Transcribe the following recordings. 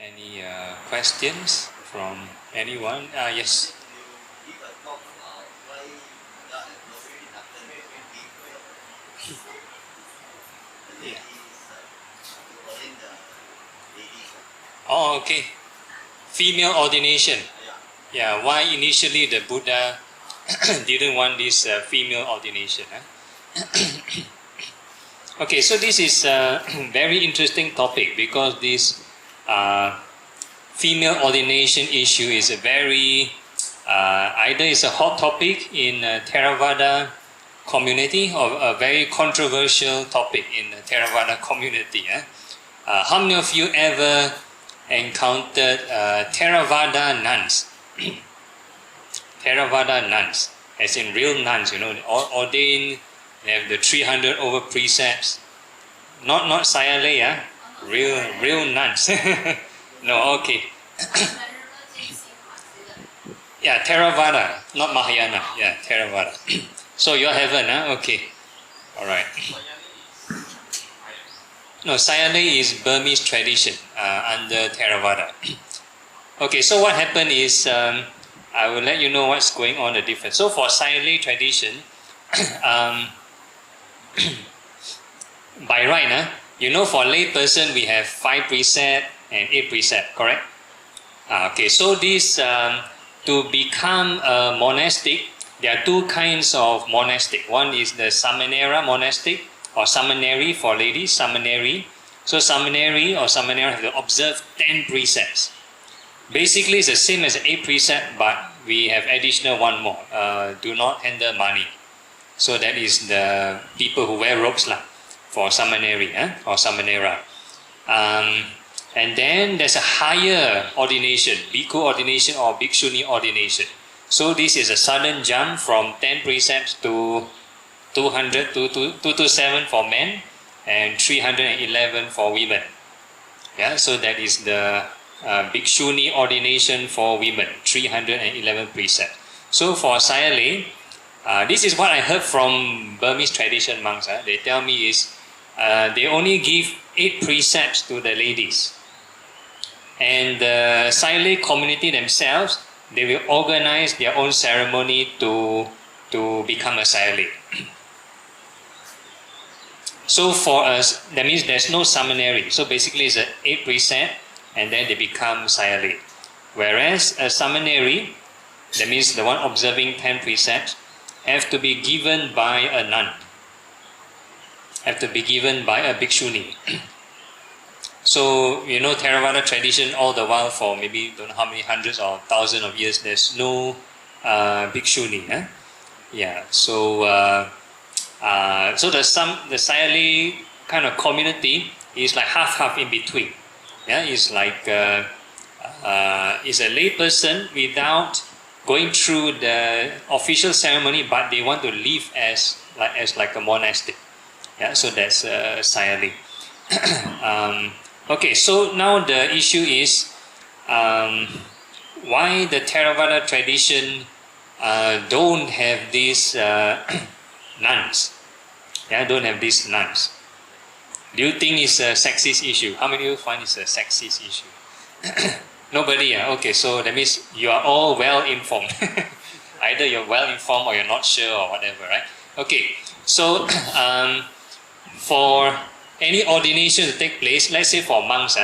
Any questions from anyone? Yes. Yeah. Oh, okay. Female ordination. Yeah, why initially the Buddha didn't want this female ordination? Okay, so this is a very interesting topic because this female ordination issue is a very, either it's a hot topic in Theravada community or a very controversial topic in the Theravada community. How many of you ever encountered Theravada nuns? Theravada nuns, as in real nuns, ordained, they have the 300 over precepts. Not Sayalaya, real nuns. No, okay. Yeah, Theravada, not Mahayana. Yeah, Theravada. So you haven't, okay. Alright. No, Sayalaya is Burmese tradition under Theravada. Okay, so what happened is, I will let you know what's going on, the difference. So for Sayalaya tradition, by right, for lay person we have 5 precept and 8 precept, correct? Okay, so this, to become a monastic, there are 2 kinds of monastic. One is the Samanera monastic, or seminary for ladies, seminary. So seminary or seminary have to observe 10 precepts. Basically it's the same as 8 precept, but we have additional 1 more. Do not handle money. So that is the people who wear robes for seminary or seminera. And then there's a higher ordination, bhikkhu ordination or bhikshuni ordination. So this is a sudden jump from 10 precepts to 200 to 227 for men and 311 for women. Yeah, so that is the bhikshuni ordination for women, 311 precepts. So for Sayalaya, this is what I heard from Burmese tradition monks. They tell me is they only give 8 precepts to the ladies. And the Sayalaya community themselves, they will organize their own ceremony to become a Sayalaya. So for us, that means there's no seminary. So basically it's an 8 precept and then they become Sayalaya. Whereas a seminary, that means the one observing 10 precepts, have to be given by a nun. Have to be given by a bhikshuni. So, Theravada tradition all the while for maybe don't know how many hundreds or thousands of years, there's no bhikshuni. Yeah, so the Sayalaya kind of community is like half in between. Yeah, it's like is a lay person without going through the official ceremony, but they want to live as like a monastic. Yeah, so that's Sayalaya. Okay, so now the issue is why the Theravada tradition don't have these nuns. Yeah, don't have these nuns. Do you think it's a sexist issue? How many of you find it's a sexist issue? Nobody, okay, so that means you are all well informed. Either you're well informed or you're not sure or whatever, right? Okay, so for any ordination to take place, let's say for monks,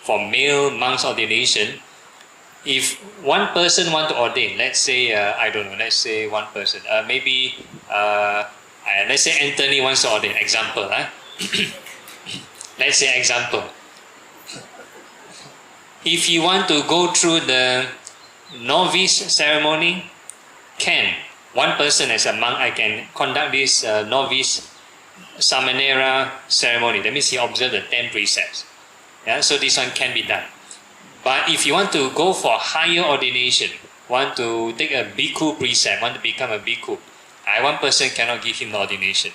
for male monks ordination, if one person want to ordain, let's say, I don't know, let's say one person, maybe, let's say Anthony wants to ordain, example. Let's say example. If you want to go through the novice ceremony, can. One person as a monk, I can conduct this novice Samanera ceremony. That means he observed the 10 precepts. Yeah, so this one can be done. But if you want to go for higher ordination, want to take a bhikkhu precept, want to become a bhikkhu, one person cannot give him the ordination.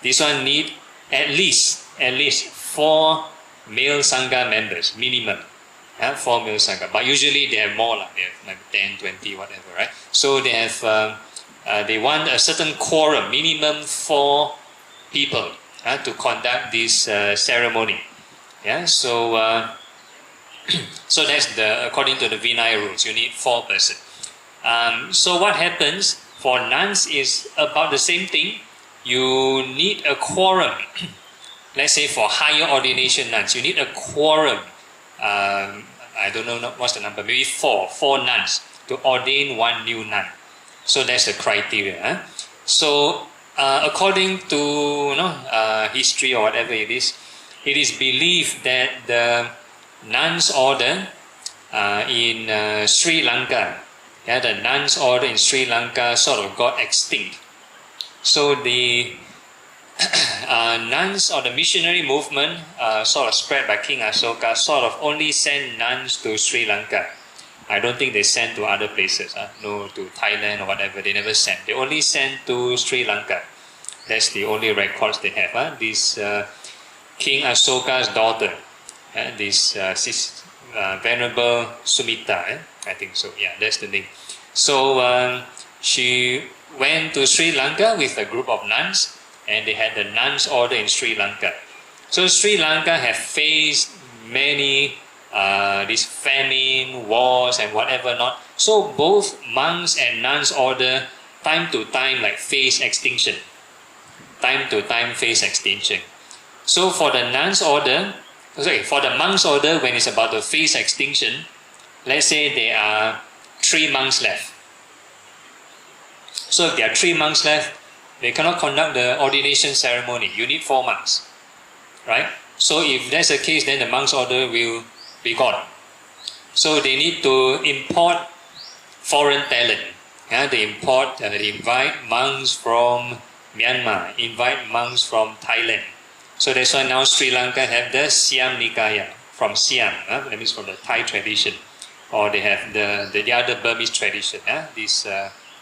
This one need at least 4 male sangha members, minimum. 4 male sangha. But usually they have more, they have like 10, 20, whatever, right? So they have, they want a certain quorum, minimum 4 people to conduct this ceremony. Yeah, so So that's according to the Vinaya rules, you need 4 persons. So what happens for nuns is about the same thing. You need a quorum. Let's say for higher ordination nuns, you need a quorum. I don't know what's the number, maybe 4 nuns to ordain 1 new nun. So that's the criteria. So according to history or whatever it is believed that the nuns order in Sri Lanka, the nuns order in Sri Lanka sort of got extinct. So the nuns or the missionary movement sort of spread by King Asoka sort of only sent nuns to Sri Lanka. I don't think they sent to other places, no, to Thailand or whatever, they never sent. They only sent to Sri Lanka. That's the only records they have. This King Asoka's daughter, this Venerable Sumita, I think so, yeah, that's the name. So she went to Sri Lanka with a group of nuns, and they had the nuns order in Sri Lanka. So Sri Lanka have faced many this famine, wars and whatever not. So both monks and nuns order time to time like face extinction. Time to time face extinction. So for the nuns order, for the monks order, when it's about to face extinction, let's say there are 3 monks left. So if there are 3 monks left, they cannot conduct the ordination ceremony. You need 4 monks, right? So if that's the case, then the monks order will be gone. So they need to import foreign talent. They invite monks from Myanmar, invite monks from Thailand. So that's why now Sri Lanka have the Siam Nikaya from Siam, that means from the Thai tradition, or they have the other Burmese tradition, this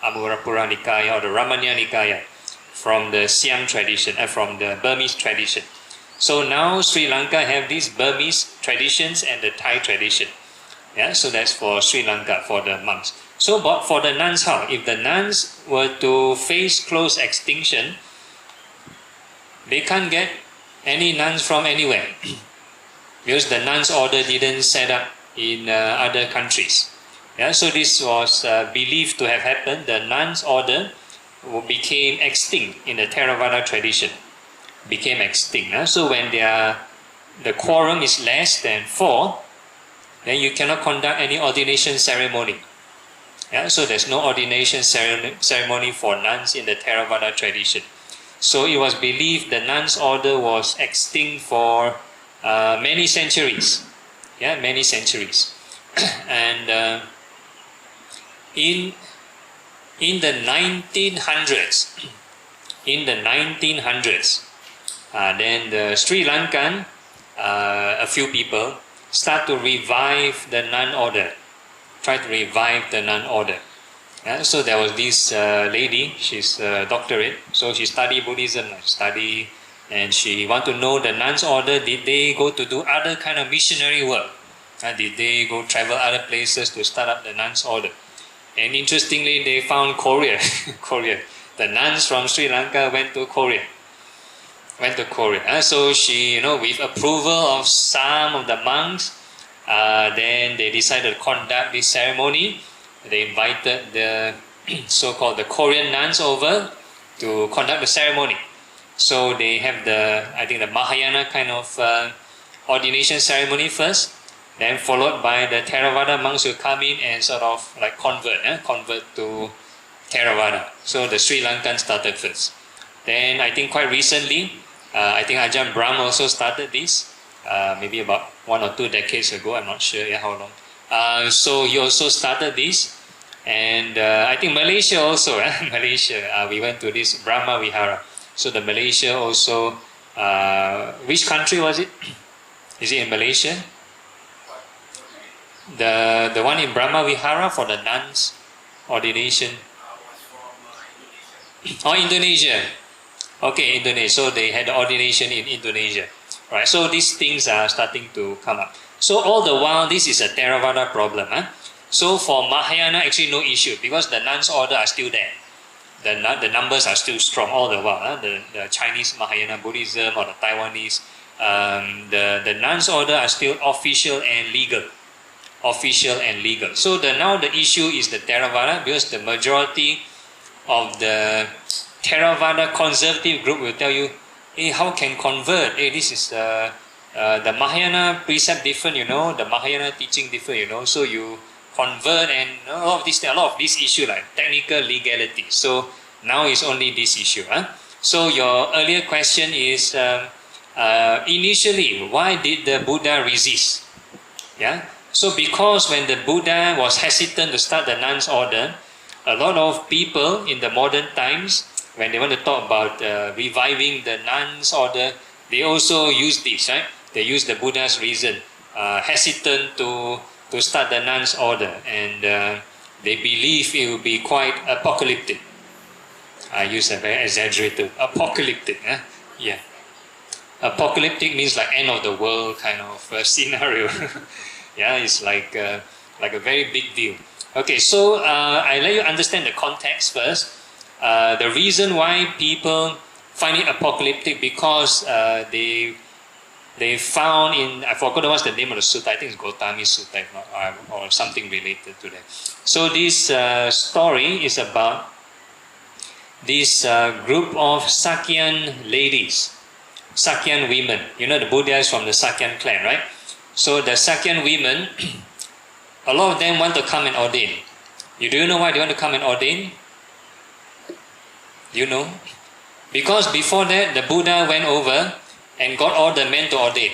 Amurapura Nikaya or the Ramanya Nikaya from the Siam tradition, from the Burmese tradition. So now Sri Lanka have these Burmese traditions and the Thai tradition. So that's for Sri Lanka, for the monks. So but for the nuns, how? If the nuns were to face close extinction, they can't get any nuns from anywhere because the nuns order didn't set up in other countries. So this was believed to have happened. The nuns order became extinct in the Theravada tradition. Became extinct. So when the quorum is less than 4, then you cannot conduct any ordination ceremony. So there's no ordination ceremony for nuns in the Theravada tradition. So it was believed the nuns order was extinct for many centuries. Many centuries. And in the 1900s, then the Sri Lankan, a few people start to revive the nun order. Try to revive the nun order. So there was this lady, she's a doctorate, so she studied Buddhism, and she want to know the nuns order, did they go to do other kind of missionary work? Did they go travel other places to start up the nuns order? And interestingly, they found Korea. The nuns from Sri Lanka went to Korea. So she, with approval of some of the monks, then they decided to conduct this ceremony. They invited the so-called the Korean nuns over to conduct the ceremony. So they have the Mahayana kind of ordination ceremony first, then followed by the Theravada monks who come in and sort of like convert to Theravada. So the Sri Lankan started first. Then I think quite recently, I think Ajahn Brahm also started this, maybe about 1 or 2 decades ago, I'm not sure how long. So he also started this, and I think Malaysia also, we went to this Brahma Vihara. So the Malaysia also, which country was it? Is it in Malaysia? The one in Brahma Vihara for the nuns ordination? Oh, Indonesia. Okay, Indonesia. So they had the ordination in Indonesia. Right. So these things are starting to come up. So all the while, this is a Theravada problem. So for Mahayana, actually no issue because the nuns order are still there. The numbers are still strong all the while. The Chinese Mahayana Buddhism or the Taiwanese, the nuns order are still official and legal. Official and legal. So now the issue is the Theravada, because the majority of the Theravada conservative group will tell you, hey, how can convert? Hey, this is the Mahayana precept different, the Mahayana teaching different, so you convert, and a lot of this issue like technical legality. So now it's only this issue. So your earlier question is, initially, why did the Buddha resist? Yeah. So because when the Buddha was hesitant to start the nuns order, a lot of people in the modern times, when they want to talk about reviving the nuns order, they also use this, right? They use the Buddha's reason, hesitant to start the nuns order, and they believe it will be quite apocalyptic. I use a very exaggerated, apocalyptic. Yeah. Apocalyptic means like end of the world kind of scenario. Yeah, it's like a very big deal. Okay, so I let you understand the context first. The reason why people find it apocalyptic, because they found in, I forgot what's the name of the sutta, I think it's Gotami Sutta or something related to that. So this story is about this group of Sakyan ladies, Sakyan women. The Buddha is from the Sakyan clan, right? So the Sakyan women, a lot of them want to come and ordain. Do you know why they want to come and ordain? You know? Because before that, the Buddha went over and got all the men to ordain,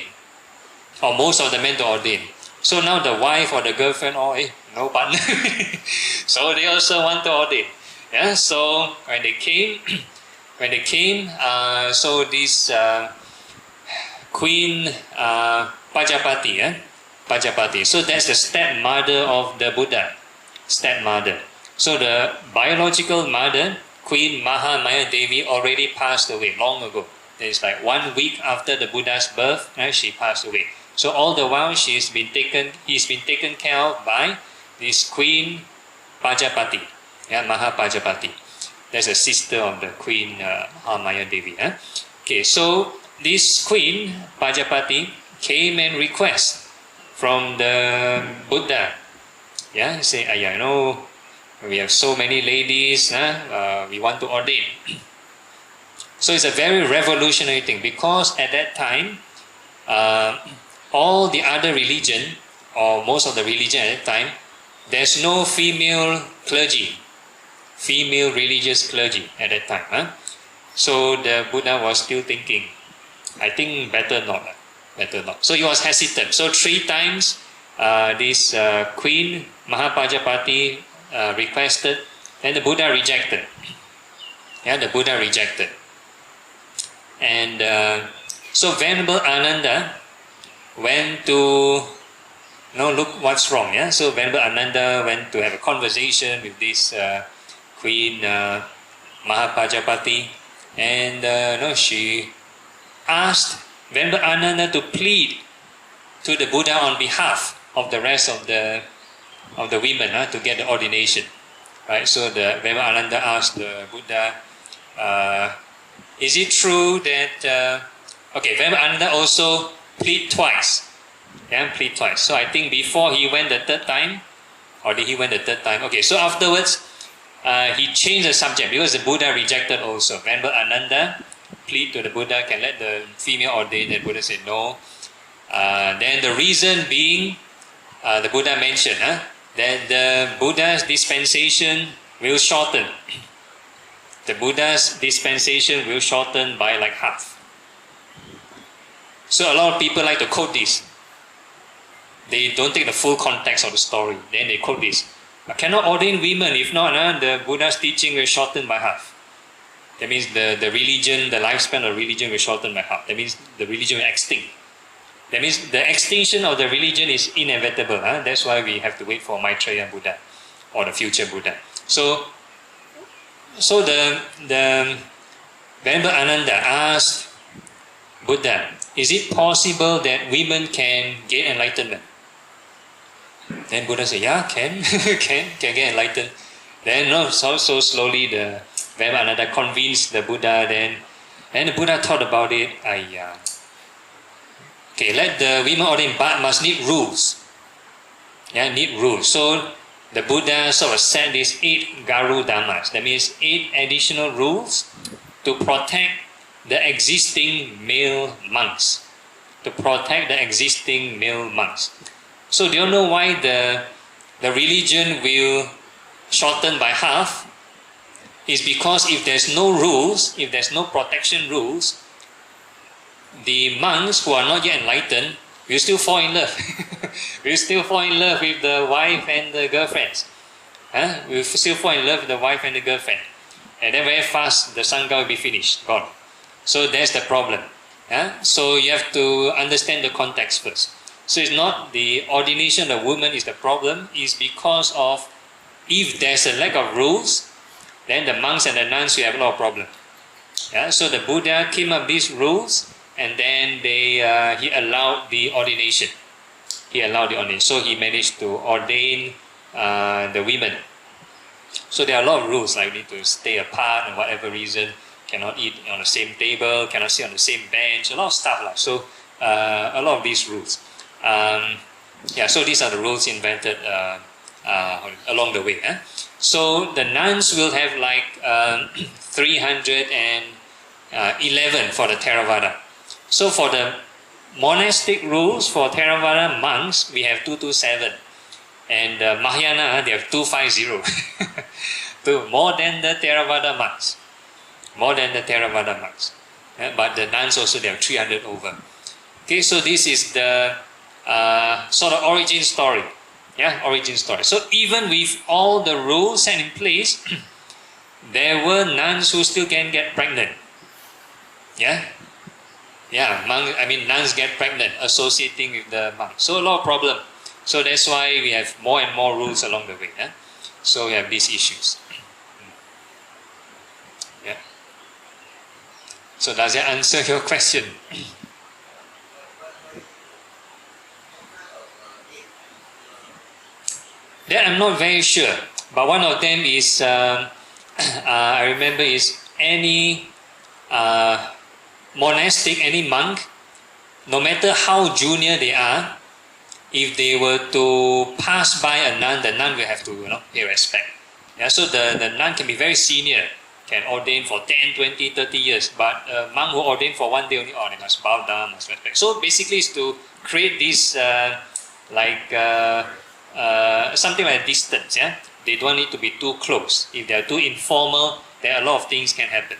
or most of the men to ordain. So now the wife or the girlfriend, no partner. So they also want to ordain. Yeah. So when they came, so this Queen Pajapati. So that's the stepmother of the Buddha. Stepmother. So the biological mother, Queen Maha Maya Devi, already passed away long ago. It's like 1 week after the Buddha's birth, she passed away. So all the while he's been taken care of by this Queen Pajapati, Maha Pajapati. That's a sister of the Queen Maha Maya Devi. Okay, so this Queen Pajapati came and request from the Buddha. Yeah, say, we have so many ladies, we want to ordain. So it's a very revolutionary thing, because at that time, all the other religion, or most of the religion at that time, there's no female clergy, female religious clergy at that time. So the Buddha was still thinking, I think better not. So he was hesitant. So 3 times this Queen Mahapajapati requested, and the Buddha rejected. The Buddha rejected. And so Venerable Ananda went to look what's wrong. So Venerable Ananda went to have a conversation with this Queen Mahapajapati, and she asked Venerable Ananda to plead to the Buddha on behalf of the rest of the women to get the ordination. Right? So the Venerable Ananda asked the Buddha, is it true that Venerable Ananda also plead twice. Plead twice. So I think before he went the 3rd time, or did he went the 3rd time? Okay, so afterwards he changed the subject, because the Buddha rejected also. Venerable Ananda plead to the Buddha, can let the female ordain. The Buddha said no. Then the reason being, the Buddha mentioned that the Buddha's dispensation will shorten. The Buddha's dispensation will shorten by like half. So a lot of people like to quote this. They don't take the full context of the story. Then they quote this. I cannot ordain women, if not, the Buddha's teaching will shorten by half. That means the religion, the lifespan of religion will shorten by half. That means the religion will extinct. That means the extinction of the religion is inevitable. That's why we have to wait for Maitreya Buddha or the future Buddha. So the Venerable Ananda asked Buddha, is it possible that women can gain enlightenment? Then Buddha said, yeah, can get enlightened. Then so slowly the Venerable Ananda convinced the Buddha. Then the Buddha thought about it. Okay, let the women ordain, but must need rules. Yeah, need rules. So the Buddha sort of set these 8 Garu Dhammas. That means 8 additional rules to protect the existing male monks. To protect the existing male monks. So do you know why the religion will shorten by half? Is because if there's no rules, if there's no protection rules, the monks who are not yet enlightened will still fall in love. Will still fall in love with the wife and the girlfriends. Will still fall in love with the wife and the girlfriend. And then very fast the Sangha will be finished, gone. So that's the problem. So you have to understand the context first. So it's not the ordination of women is the problem, it's because of if there's a lack of rules, then the monks and the nuns will have a lot of problems. So the Buddha came up with these rules, and then he allowed the ordination. He allowed the ordination. So he managed to ordain the women. So there are a lot of rules, like you need to stay apart for whatever reason, cannot eat on the same table, cannot sit on the same bench, a lot of stuff. So a lot of these rules. So these are the rules invented along the way. So the nuns will have like 311 for the Theravada. So for the monastic rules for Theravada monks, we have 227. And Mahayana, they have 250. More than the Theravada monks. More than the Theravada monks. But the nuns also, they have 300 over. Okay, so this is the sort of origin story. Origin story. So even with all the rules set in place, there were nuns who still can get pregnant. Nuns get pregnant associating with the monks. So a lot of problem. So that's why we have more and more rules along the way. So we have these issues. So does that answer your question? That I'm not very sure. But one of them is, I remember is any monastic, any monk, no matter how junior they are, if they were to pass by a nun, the nun will have to pay respect. So the nun can be very senior, can ordain for 10, 20, 30 years, but a monk who ordain for one day only, they must bow down, must respect. So basically it's to create this something like a distance. They don't need to be too close. If they are too informal, then a lot of things can happen.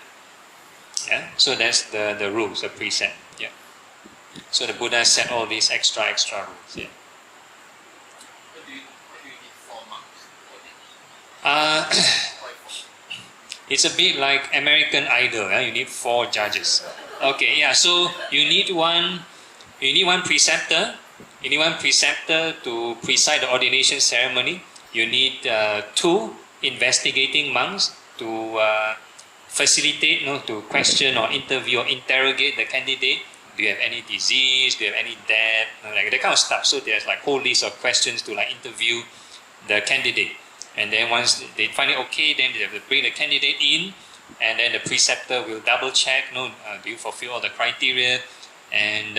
So that's the rules, the precept. So the Buddha set all these extra rules. Why do you need 4 monks? It's a bit like American Idol. You need 4 judges. Okay, so you need one preceptor. You need one preceptor to preside the ordination ceremony. You need 2 investigating monks to facilitate, to question or interview or interrogate the candidate. Do you have any disease? Do you have any debt? Like that kind of stuff. So there's like whole list of questions to interview the candidate. And then once they find it okay, then they have to bring the candidate in, and then the preceptor will double check. Do you fulfill all the criteria? And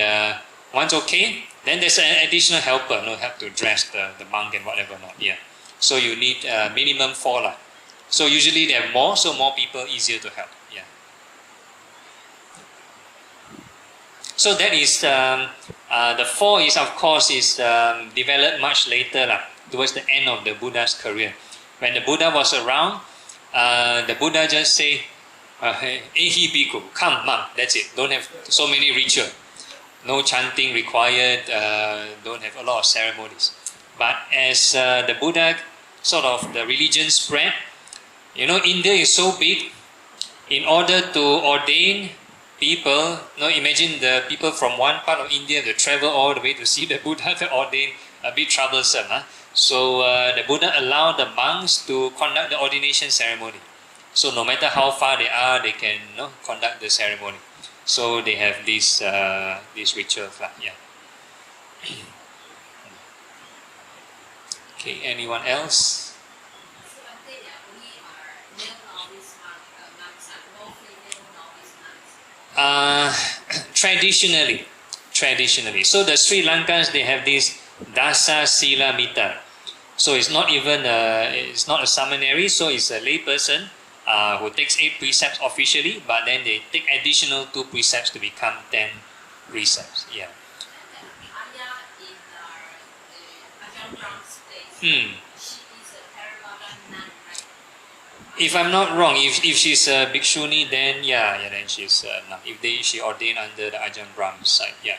once okay, then there's an additional helper, help to dress the monk and whatever not. So you need minimum 4 . So usually there are more, so more people easier to help. So that is the 4 is of course developed much later towards the end of the Buddha's career. When the Buddha was around, the Buddha just say, "Ehi bhikkhu, come monk." That's it. Don't have so many rituals. No chanting required. Don't have a lot of ceremonies. But as the Buddha the religion spread, India is so big. In order to ordain people, imagine the people from one part of India to travel all the way to see the Buddha to ordain, a bit troublesome. So the Buddha allowed the monks to conduct the ordination ceremony. So no matter how far they are, they can conduct the ceremony. So they have these rituals. Okay, anyone else? traditionally. So the Sri Lankans, they have this Dasa Sila Mita. So it's not even it's not a seminary, so it's a lay person who takes 8 precepts officially, but then they take additional 2 precepts to become 10 precepts. Yeah. If I'm not wrong, if she's a bhikshuni, then then she's not. If she ordained under the Ajahn Brahm side, yeah.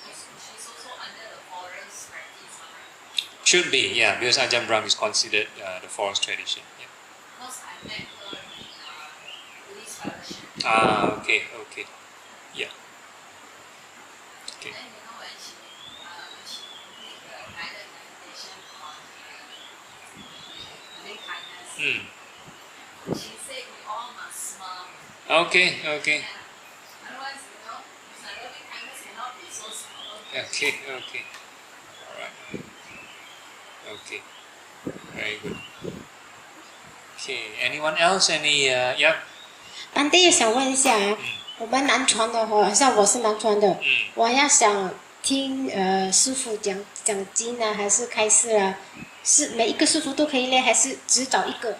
She's also under the forest practice, right? Should be, yeah, because Ajahn Brahm is considered the forest tradition. Yeah. Because I met her in Buddhist fellowship. Okay. Yeah. Okay. Then when she did the guided meditation on loving kindness, she said we all must smile. Okay. Yeah. Otherwise, loving kindness cannot be so small. Okay. Alright. Okay. Very good. Okay. Anyone else? Yeah. 班弟也想问一下我们南传的话，像我是南传的，我要想听师傅讲经啊，还是开示啊？是每一个师傅都可以嘞，还是只找一个？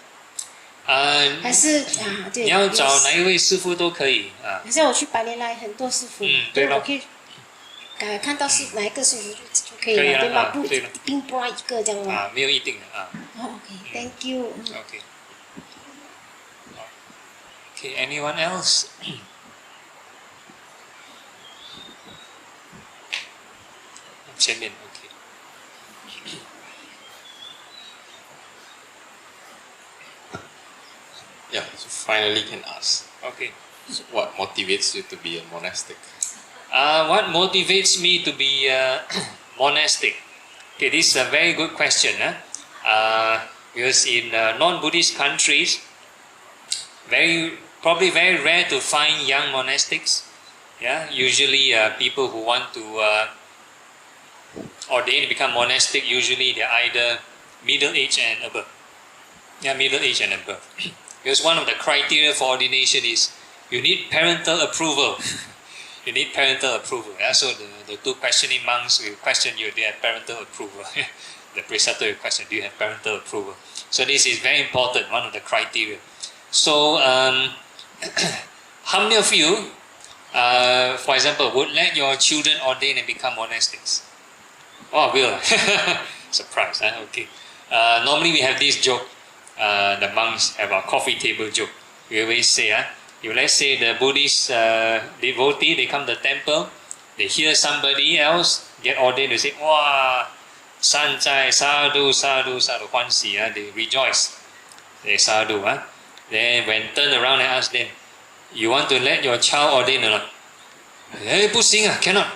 还是对。你要找哪一位师傅都可以啊。好像我去白莲来很多师傅，对咯。我可以看到是哪一个师傅就可以了，对吗？不一定不一个这样吗？没有一定的啊。OK，Thank you。Okay, anyone else? Okay. Yeah, so finally can ask. Okay. So what motivates you to be a monastic? What motivates me to be monastic? Okay, this is a very good question. Because in non-Buddhist countries, probably very rare to find young monastics. Yeah, usually people who want to ordain and become monastic, usually they're either middle age and above. Yeah, middle age and above. Because one of the criteria for ordination is you need parental approval. You need parental approval. Yeah? So the 2 questioning monks will question you, do you have parental approval? The preceptor will question, do you have parental approval? So this is very important, one of the criteria. So, how many of you, for example, would let your children ordain and become monastics? Oh, will. Surprise, huh? Okay. Normally we have this joke, the monks have a coffee table joke. We always say, if let's say the Buddhist devotee, they come to the temple, they hear somebody else get ordained, they say, wow, sanjai, sadhu, sadhu, sadhu, huanxi, they rejoice. They sadhu, Then when turn around and ask them, you want to let your child ordain or not? 不行 cannot.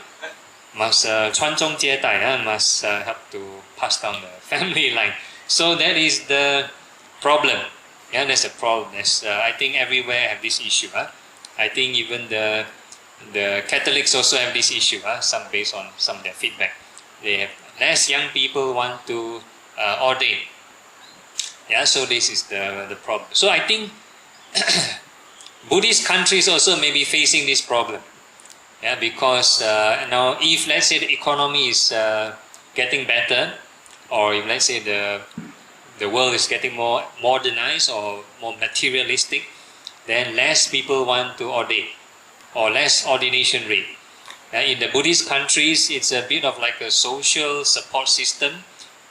Must 传宗接代 must help to pass down the family line. So that is the problem. Yeah, that's the problem. I think everywhere have this issue. I think even the Catholics also have this issue. Some based on some of their feedback. They have less young people want to ordain. Yeah, so this is the problem. So I think Buddhist countries also may be facing this problem. Yeah, because now if let's say the economy is getting better, or if let's say the world is getting more modernized or more materialistic, then less people want to ordain, or less ordination rate. In the Buddhist countries, it's a bit of like a social support system.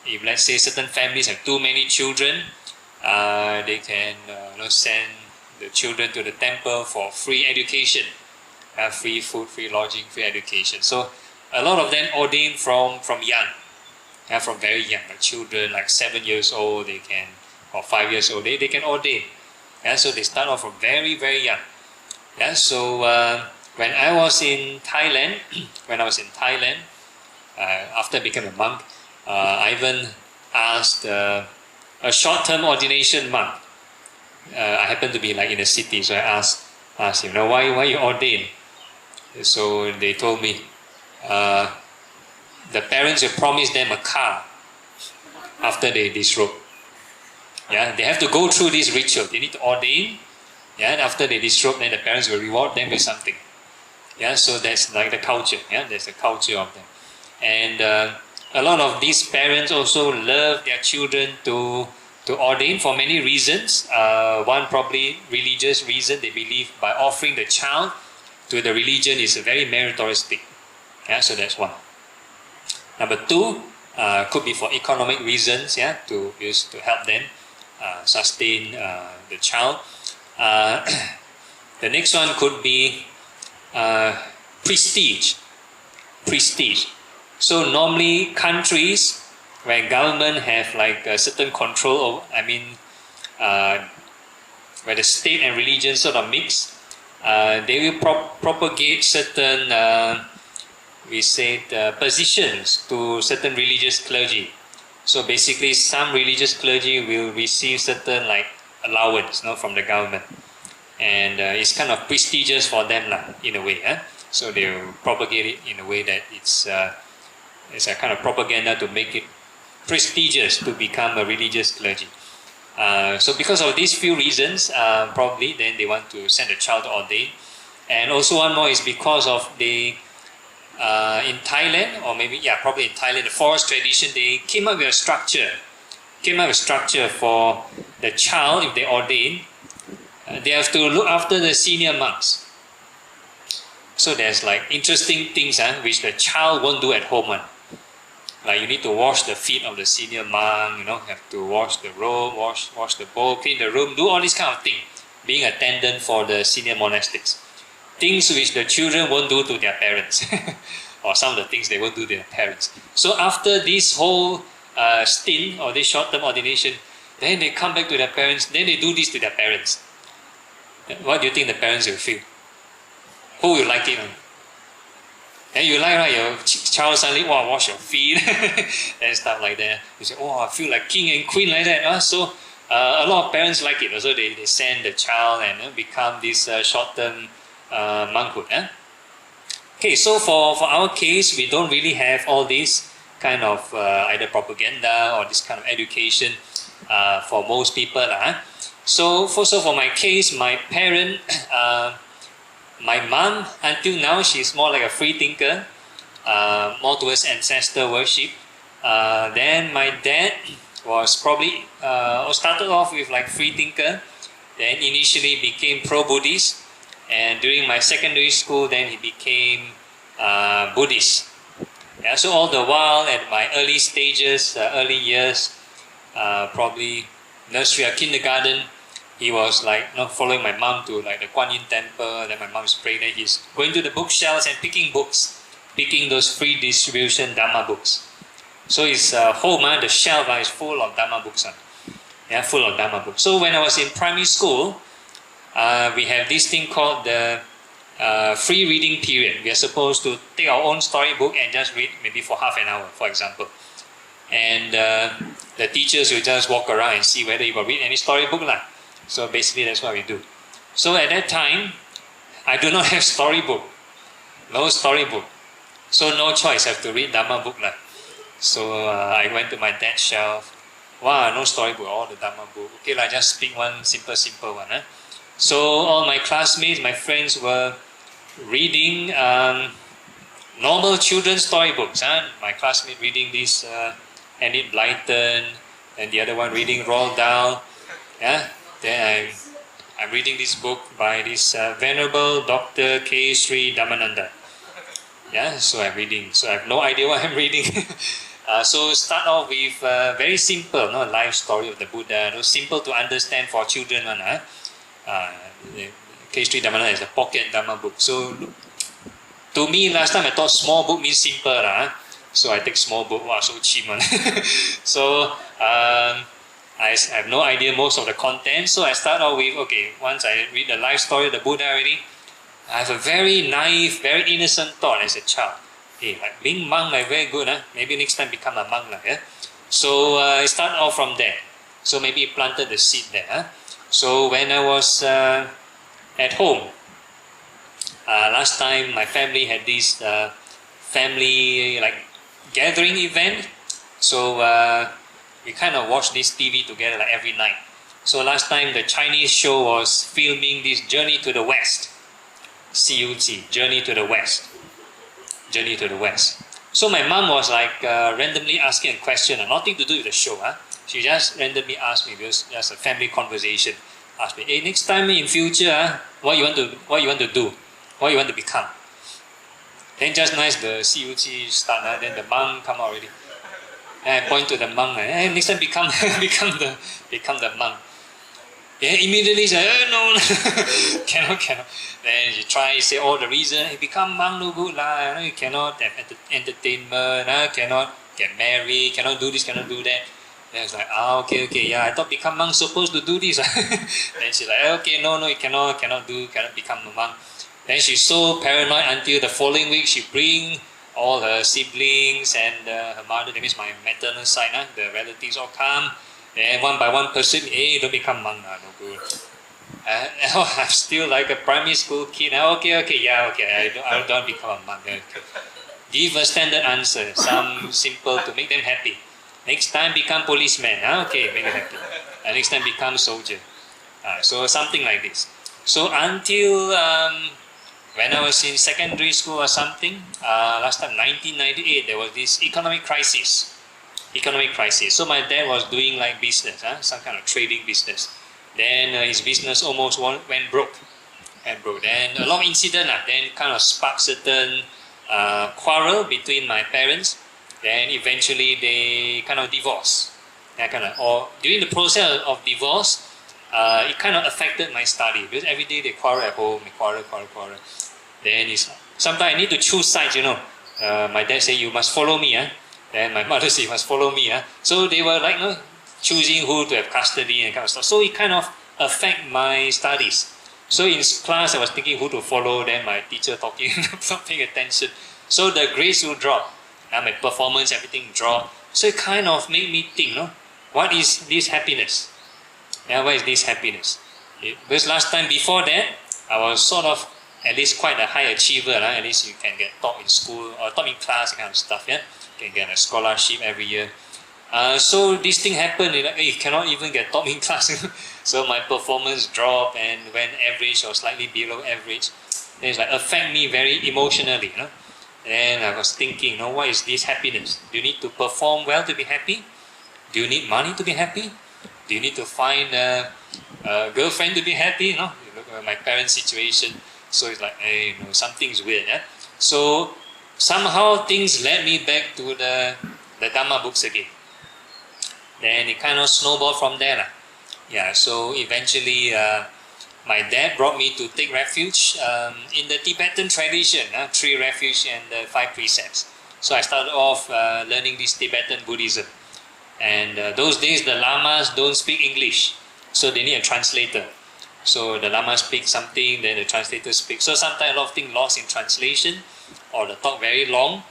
If let's say certain families have too many children, they can send the children to the temple for free education, free food, free lodging, free education. So a lot of them ordain from young, from very young. Like children like 7 years old, they can, or 5 years old, they can ordain. So they start off from very, very young. So when I was in Thailand, after I became a monk, I even asked a short-term ordination monk. I happened to be like in the city, so I asked him, why you ordain? So they told me, the parents will promise them a car after they disrobe. They have to go through this ritual. They need to ordain. And after they disrobe, then the parents will reward them with something. Yeah, so that's like the culture. Yeah, that's the culture of them. And a lot of these parents also love their children to ordain for many reasons. One probably religious reason. They believe by offering the child to the religion is a very meritorious thing. Yeah, so that's one. Number two, could be for economic reasons. Yeah, to help them sustain the child. The next one could be prestige. Prestige. So normally countries where government have like a certain control, where the state and religion sort of mix, they will propagate certain, positions to certain religious clergy. So basically, some religious clergy will receive certain like allowance, from the government, and it's kind of prestigious for them, in a way. So they will propagate it in a way that it's a kind of propaganda to make it prestigious to become a religious clergy. So because of these few reasons, probably then they want to send a child to ordain. And also one more is because of in Thailand, or maybe, probably in Thailand, the forest tradition, they came up with a structure. For the child, if they ordain, they have to look after the senior monks. So there's like interesting things which the child won't do at home. Like you need to wash the feet of the senior monk, have to wash the robe, wash the bowl, clean the room, do all this kind of thing, being attendant for the senior monastics. Things which the children won't do to their parents, or some of the things they won't do to their parents. So after this whole stint or this short-term ordination, then they come back to their parents, then they do this to their parents. What do you think the parents will feel? Who will like it? And you like, right? Your child suddenly, wash your feet and stuff like that. You say, I feel like king and queen like that. So a lot of parents like it. So they send the child and become this short-term monkhood. Okay, so for our case, we don't really have all this kind of either propaganda or this kind of education for most people. So for my case, my parent, my mom, until now, she's more like a free thinker, more towards ancestor worship. Then my dad was probably started off with like free thinker, then initially became pro-Buddhist, and during my secondary school, then he became Buddhist. Yeah, so all the while at my early stages, early years, probably nursery or kindergarten, he was like following my mom to like the Kuan Yin temple. Then my mom's praying. Then he's going to the bookshelves and picking those free distribution Dharma books. So his home, the shelf is full of Dharma books. Full of Dharma books. So when I was in primary school, we have this thing called the free reading period. We are supposed to take our own storybook and just read maybe for half an hour, for example. And the teachers will just walk around and see whether you will read any storybook. So basically that's what we do. So at that time, I do not have storybook. No storybook. So no choice, I have to read Dharma book. So I went to my dad's shelf. Wow, no storybook, all the Dharma book. Okay, just pick one simple one. So all my classmates, my friends were reading normal children's storybooks. My classmate reading this Enid Blyton, and the other one reading Roald Dahl. Then I'm reading this book by this Venerable Dr. K. Sri Dhammananda. So I'm reading. So I have no idea what I'm reading. So start off with very simple, life story of the Buddha. Simple to understand for children. K. Sri Dhammananda is a pocket Dhamma book. So to me, last time I thought small book means simple. So I take small book. Wow, so cheap. So I have no idea most of the content. So I start off with, once I read the life story of the Buddha already, I have a very naive, very innocent thought as a child. Like being monk, very good. Maybe next time become a monk. So I start off from there. So maybe planted the seed there. So when I was at home, last time my family had this family gathering event. So we kind of watched this TV together every night. So last time the Chinese show was filming this Journey to the West. CUT, Journey to the West. Journey to the West. So my mom was like randomly asking a question, nothing to do with the show. She just randomly asked me, because just a family conversation. Asked me, hey, next time in future, what you want to do? What you want to become? Then just nice the CUT start, then the monk come out already. And I point to the monk, hey, next time become the monk. Then immediately say, no, cannot. Then you try say all the reason, hey, become monk no good lah, you cannot have entertainment, cannot get married, cannot do this, cannot do that. Then it's like, okay, yeah, I thought become monk supposed to do this. Then she's like, okay, no, you cannot become a monk. Then she's so paranoid until the following week she bring all her siblings and her mother, that means my maternal side, the relatives all come. Then one by one person, hey, don't become monk, no good. I'm still like a primary school kid. Okay, I don't become a monk. Okay. Give a standard answer, some simple to make them happy. Next time become policeman. Okay, make them happy. Next time become soldier. So something like this. So until when I was in secondary school or something, last time 1998, there was this economic crisis. So my dad was doing like business, some kind of trading business. Then his business almost went broke. Then a lot of incident, then kind of sparked certain quarrel between my parents. Then eventually they kind of divorced. Or during the process of divorce, it kind of affected my study, because every day they quarrel at home, quarrel. Then sometimes I need to choose sides, My dad said, you must follow me. Then my mother said, you must follow me. So they were like choosing who to have custody and kind of stuff. So it kind of affect my studies. So in class I was thinking who to follow, then my teacher talking, not paying attention. So the grades will drop. My performance, everything drop. So it kind of made me think, what is this happiness? What is this happiness? Because last time before that, I was sort of at least quite a high achiever. At least you can get top in school or top in class, kind of stuff. You can get a scholarship every year. So this thing happened, you cannot even get top in class. So my performance dropped and went average or slightly below average. Then it's like affect me very emotionally. And I was thinking, what is this happiness? Do you need to perform well to be happy? Do you need money to be happy? Do you need to find a girlfriend to be happy? You look at my parents' situation. So it's like, hey, something's weird. So somehow things led me back to the Dhamma books again. Then it kind of snowballed from there. So eventually my dad brought me to take refuge in the Tibetan tradition, 3 refuge and 5 precepts. So I started off learning this Tibetan Buddhism. And those days the lamas don't speak English, so they need a translator. So the lama speaks something, then the translator speaks. So sometimes a lot of things lost in translation, or the talk very long,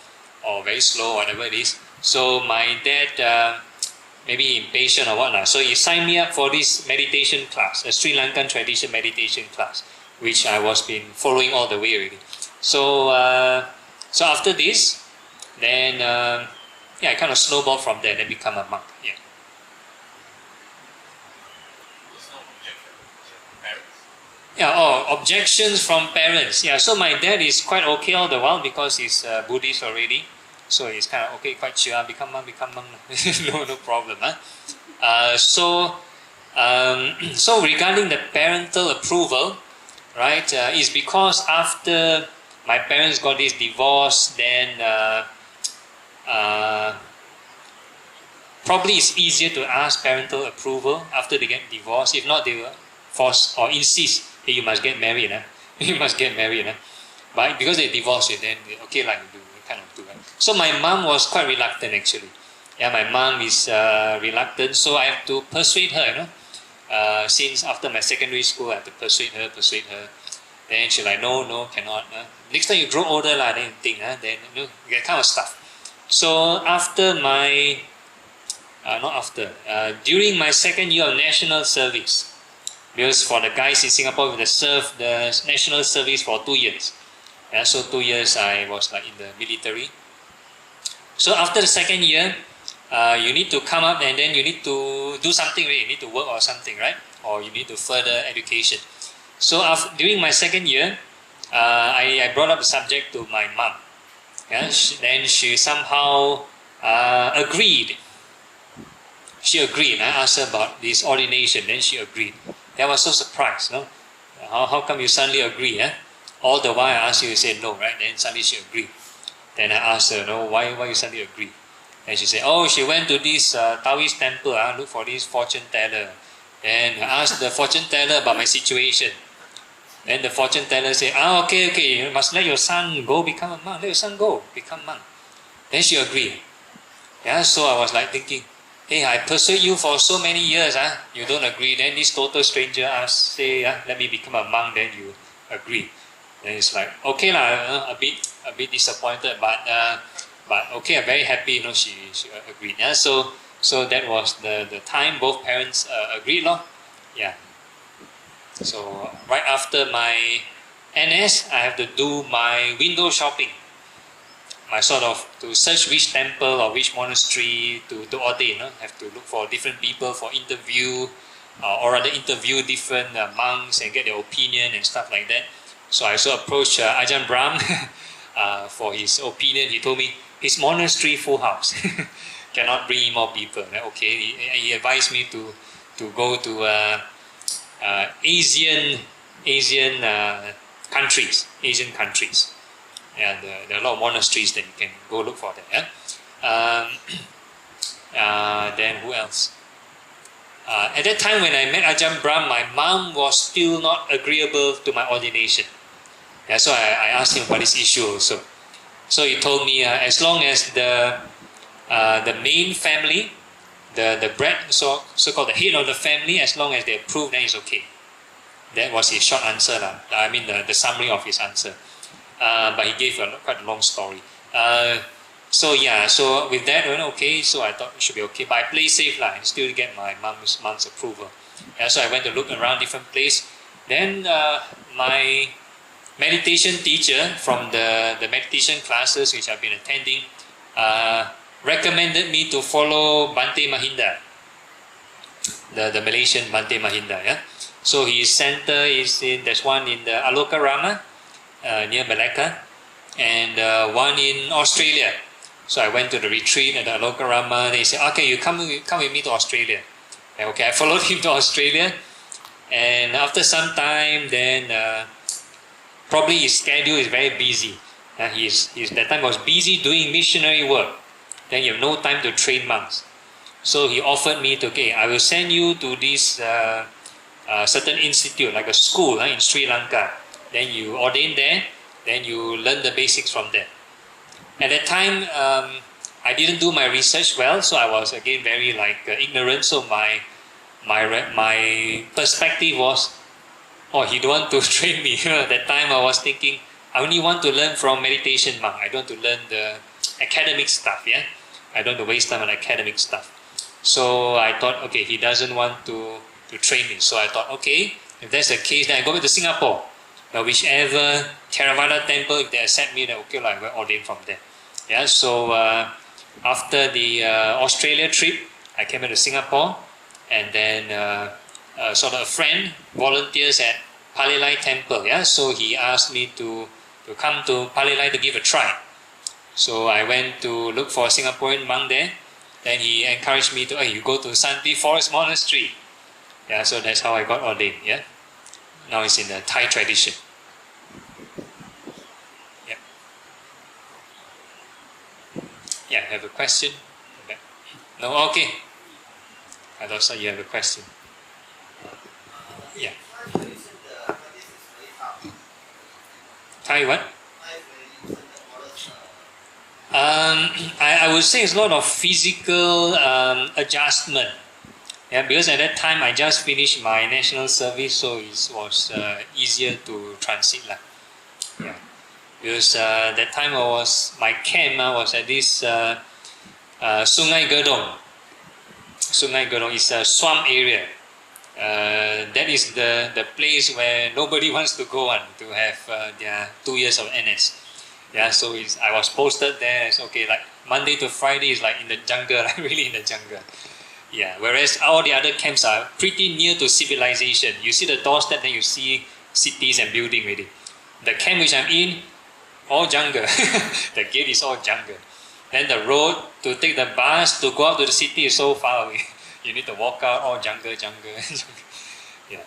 or very slow, whatever it is. So my dad, maybe impatient or whatnot, so he signed me up for this meditation class, a Sri Lankan tradition meditation class, which I was been following all the way already. So after this, then I kind of snowballed from there, then become a monk. Objections from parents. So my dad is quite okay all the while because he's Buddhist already. So he's kind of okay, quite chill. Become monk. no problem. So regarding the parental approval, right, is because after my parents got this divorce, then probably it's easier to ask parental approval after they get divorced. If not, they will force or insist, hey, you must get married. You must get married. But because they divorced, then okay, like you do. So my mom was quite reluctant actually. My mom is reluctant, so I have to persuade her. Since after my secondary school, I have to persuade her. Then she's like, no, cannot. Next time you grow older, then you think, then that kind of stuff. So during my second year of national service, because for the guys in Singapore, we serve the national service for 2 years. So 2 years I was like in the military. So after the second year, you need to come up and then you need to do something, right? You need to work or something, right? Or you need to further education. So during my second year, I brought up the subject to my mom. Yeah, then she somehow agreed. She agreed. I asked her about this ordination. Then she agreed. I was so surprised. No, how come you suddenly agree? Eh? All the while I asked you, you said no, right? Then suddenly she agreed. Then I asked her, no, why you suddenly agree? And she said, oh, she went to this Taoist temple, look for this fortune teller. And I asked the fortune teller about my situation. Then the fortune teller said, okay, you must let your son go become a monk. Let your son go become monk. Then she agreed. Yeah, so I was like thinking, hey, I persuade you for so many years, you don't agree. Then this total stranger say, let me become a monk, then you agree. Then it's like, okay lah, a bit disappointed, but okay, I'm very happy, she agreed. Yeah, so that was the time both parents agreed, lor. Yeah. So right after my NS, I have to do my window shopping. My sort of to search which temple or which monastery to ordain. Have to look for different people for interview, or rather interview different monks and get their opinion and stuff like that. So I also approached Ajahn Brahm for his opinion. He told me his monastery full house, cannot bring in more people. Okay, he advised me to go to Asian countries. Yeah, there are a lot of monasteries that you can go look for there. Then who else? At that time when I met Ajahn Brahm, my mom was still not agreeable to my ordination. Yeah, so I asked him about this issue also. So he told me as long as the main family, the bread, so-called the head of the family, as long as they approve, then it's okay. That was his short answer. I mean the summary of his answer. But he gave quite a long story. So with that, okay, so I thought it should be okay. But I play safe and still get my mom's approval. Yeah, so I went to look around different places. Then my meditation teacher from the meditation classes which I've been attending recommended me to follow Bante Mahinda, the Malaysian Bante Mahinda. Yeah? So his center there's one in the Alokarama, near Malacca, and one in Australia. So I went to the retreat at the Alokarama. They said, okay, you come with me to Australia. And okay, I followed him to Australia, and after some time, then probably his schedule is very busy. That time was busy doing missionary work. Then you have no time to train monks. So he offered me okay, I will send you to this certain institute, like a school in Sri Lanka. Then you ordain there, then you learn the basics from there. At that time, I didn't do my research well, so I was again very ignorant. So my perspective was, oh, he don't want to train me. At that time, I was thinking, I only want to learn from meditation monk. I don't want to learn the academic stuff. Yeah, I don't want to waste time on academic stuff. So I thought, okay, he doesn't want to train me. So I thought, okay, if that's the case, then I go back to Singapore. Now, whichever Theravada temple, if they accept me, then okay, I will ordain from there. Yeah. So after the Australia trip, I came back to Singapore, and then sort of a friend volunteers at Palelai temple. Yeah. So he asked me to come to Palelai to give a try. So I went to look for a Singaporean monk there. Then he encouraged me to, hey, you go to Santi Forest Monastery. Yeah, so that's how I got ordained. Yeah, now it's in the Thai tradition. Yeah. Yeah, have a question? Okay. No, okay. I thought you have a question. Yeah. Thai what? I would say it's a lot of physical adjustment. Yeah, because at that time I just finished my national service, so it was easier to transit lah. Yeah, because that time my camp was at this Sungai Gedong. Sungai Gedong is a swamp area. That is the place where nobody wants to go on to have their 2 years of NS. Yeah, so I was posted there. It's okay, like Monday to Friday is like in the jungle, like really in the jungle. Yeah, whereas all the other camps are pretty near to civilization. You see the doorstep, then you see cities and building already. The camp which I'm in, all jungle. The gate is all jungle. Then the road to take the bus to go out to the city is so far away. You need to walk out, all jungle. Yeah.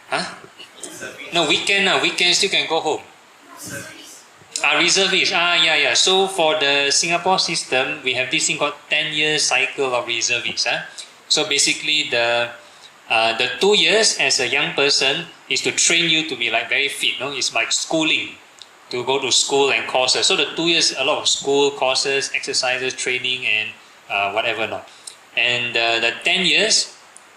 Huh? No, weekends you can go home. Reservist. Yeah. So for the Singapore system, we have this thing called 10-year cycle of reservists. So basically, the 2 years as a young person is to train you to be like very fit. No, it's like schooling, to go to school and courses. So the 2 years, a lot of school courses, exercises, training, and whatever not. And the 10 years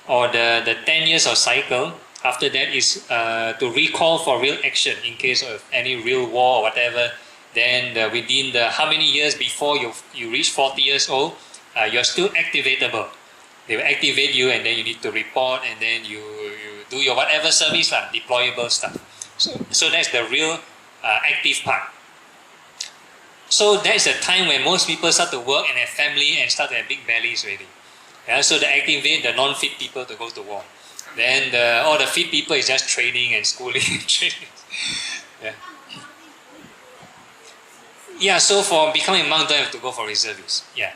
or the 10 years of cycle. After that is to recall for real action in case of any real war or whatever. Then within the how many years before you reach 40 years old, you're still activatable. They will activate you and then you need to report and then you do your whatever service, deployable stuff. So that's the real active part. So that's the time when most people start to work and have family and start to have big bellies already. Yeah, so they activate the non-fit people to go to war. Then all the fit people is just training and schooling. Yeah. So for becoming a monk, don't have to go for reservists. Yeah.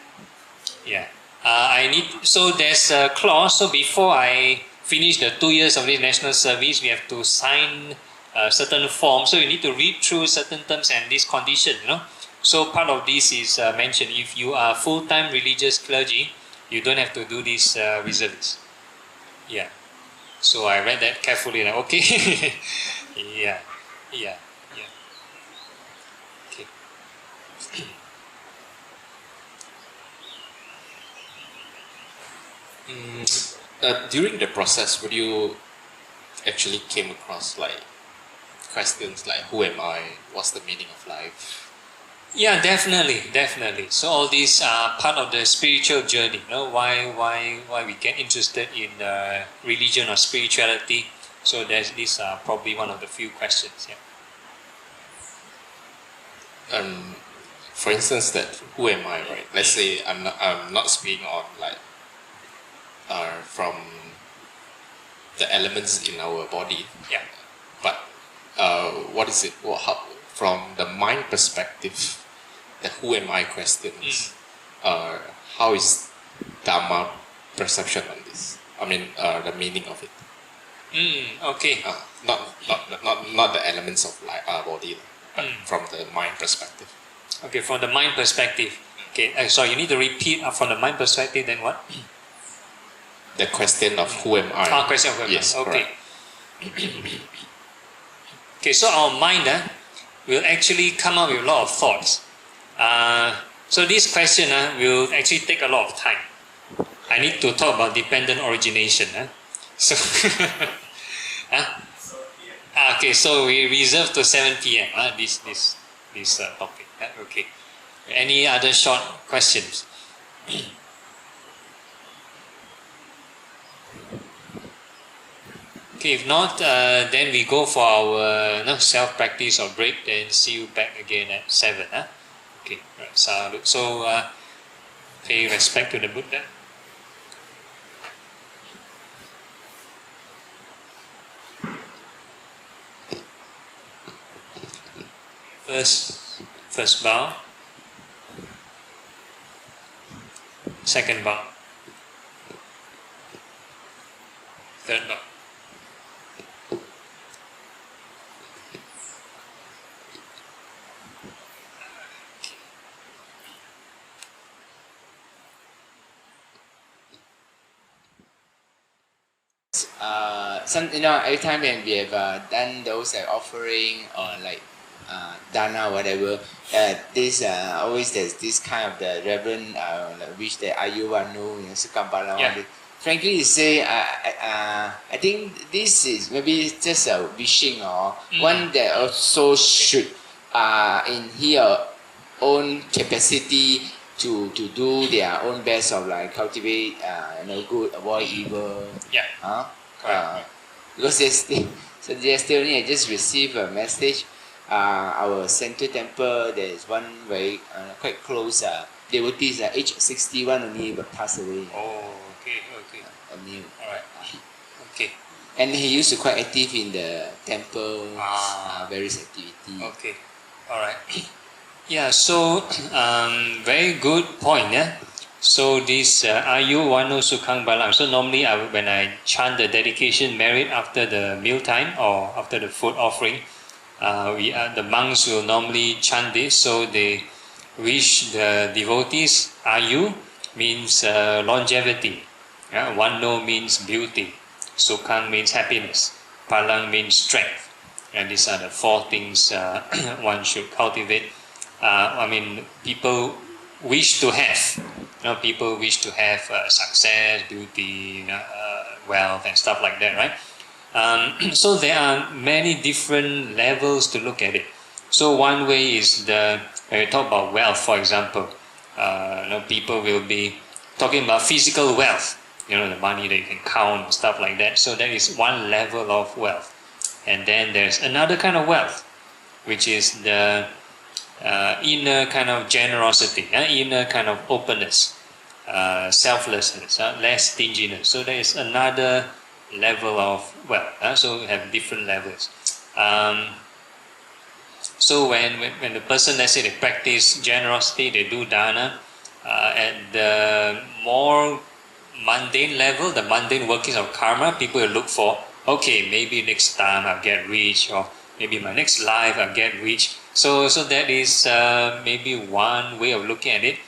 So there's a clause. So before I finish the 2 years of this national service, we have to sign a certain form. So you need to read through certain terms and this condition. So part of this is mentioned. If you are full-time religious clergy, you don't have to do this reservists. Yeah. So I read that carefully, like, okay. Yeah. Okay. During the process, would you actually came across like questions like who am I? What's the meaning of life? Yeah, definitely. So all these are part of the spiritual journey. Why we get interested in religion or spirituality. So these are probably one of the few questions. Yeah. For instance, that who am I? Right. Let's say I'm not speaking on like from the elements in our body. Yeah. But what is it? From the mind perspective, the who am I questions, how is Dharma perception on this? I mean, the meaning of it. Okay. Not the elements of like our body, but from the mind perspective. Okay, from the mind perspective. Okay, so you need to repeat from the mind perspective. Then what? The question of who am I? Question of who am I. Yes, okay. Okay, so our mind will actually come up with a lot of thoughts. So this question will actually take a lot of time. I need to talk about dependent origination. So, okay, so we reserve to 7 p.m. This topic. Okay. Any other short questions? Okay, if not, then we go for our self-practice or break, then see you back again at 7. Okay, right, salute. So, pay respect to the Buddha. First bow. Second bow. Third bow. Every time when we have done those offering or like dana or whatever, always there's this kind of the reverend wish that ayuvanu, sukambala. Yeah. Frankly, to say, I think this is maybe just a wishing or one that also should in his own capacity to do their own best of like cultivate good, avoid evil. Yeah. Because yesterday I just received a message. Our central temple, there is one very quite close devotees, age 61 only, but passed away. Oh, okay. A new. Alright. And he used to quite active in the temple, various activity. Okay, all right. Yeah, so very good point. Yeah. So this Ayu Wano Sukhang Balang. So normally when I chant the dedication merit after the meal time or after the food offering, the monks will normally chant this. So they wish the devotees. Ayu means longevity. Yeah? Wano means beauty. Sukhang means happiness. Palang means strength. And these are the four things one should cultivate. People wish to have. People wish to have success, beauty, wealth, and stuff like that, right? So there are many different levels to look at it. So one way is when we talk about wealth, for example, people will be talking about physical wealth. The money that you can count and stuff like that. So that is one level of wealth. And then there's another kind of wealth, which is the inner kind of generosity, inner kind of openness, selflessness, less stinginess. So there is another level of wealth. So we have different levels. So when the person, let's say they practice generosity, they do dana, at the more mundane level, the mundane workings of karma, people will look for, okay, maybe next time I'll get rich, or maybe my next life I'll get rich. So that is maybe one way of looking at it.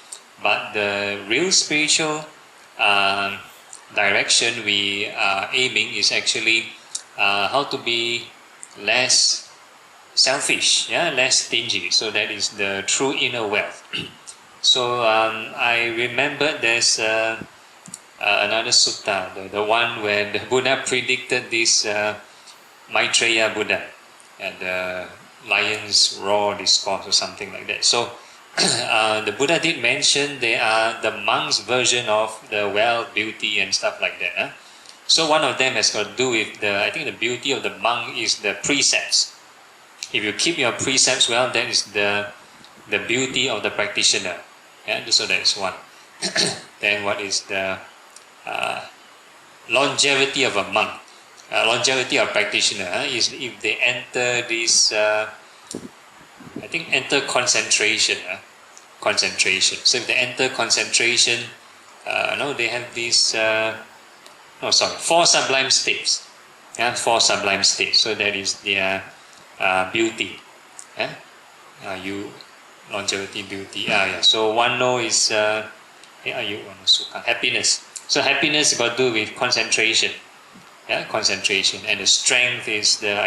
But the real spiritual direction we are aiming is actually how to be less selfish, less stingy. So that is the true inner wealth. So I remember there's another sutta, the one where the Buddha predicted this Maitreya Buddha at the lion's roar discourse or something like that. So the Buddha did mention they are the monk's version of the wealth, beauty, and stuff like that. So one of them has got to do with I think the beauty of the monk is the precepts. If you keep your precepts well, that is the beauty of the practitioner. So that is one. Then what is the longevity of a monk? Longevity of practitioner is if they enter this, enter concentration. Concentration. So if they enter concentration, they have these, four sublime states. Four sublime states. So that is their beauty. Longevity, beauty. So one is happiness. So happiness got to do with concentration. Concentration, and the strength is the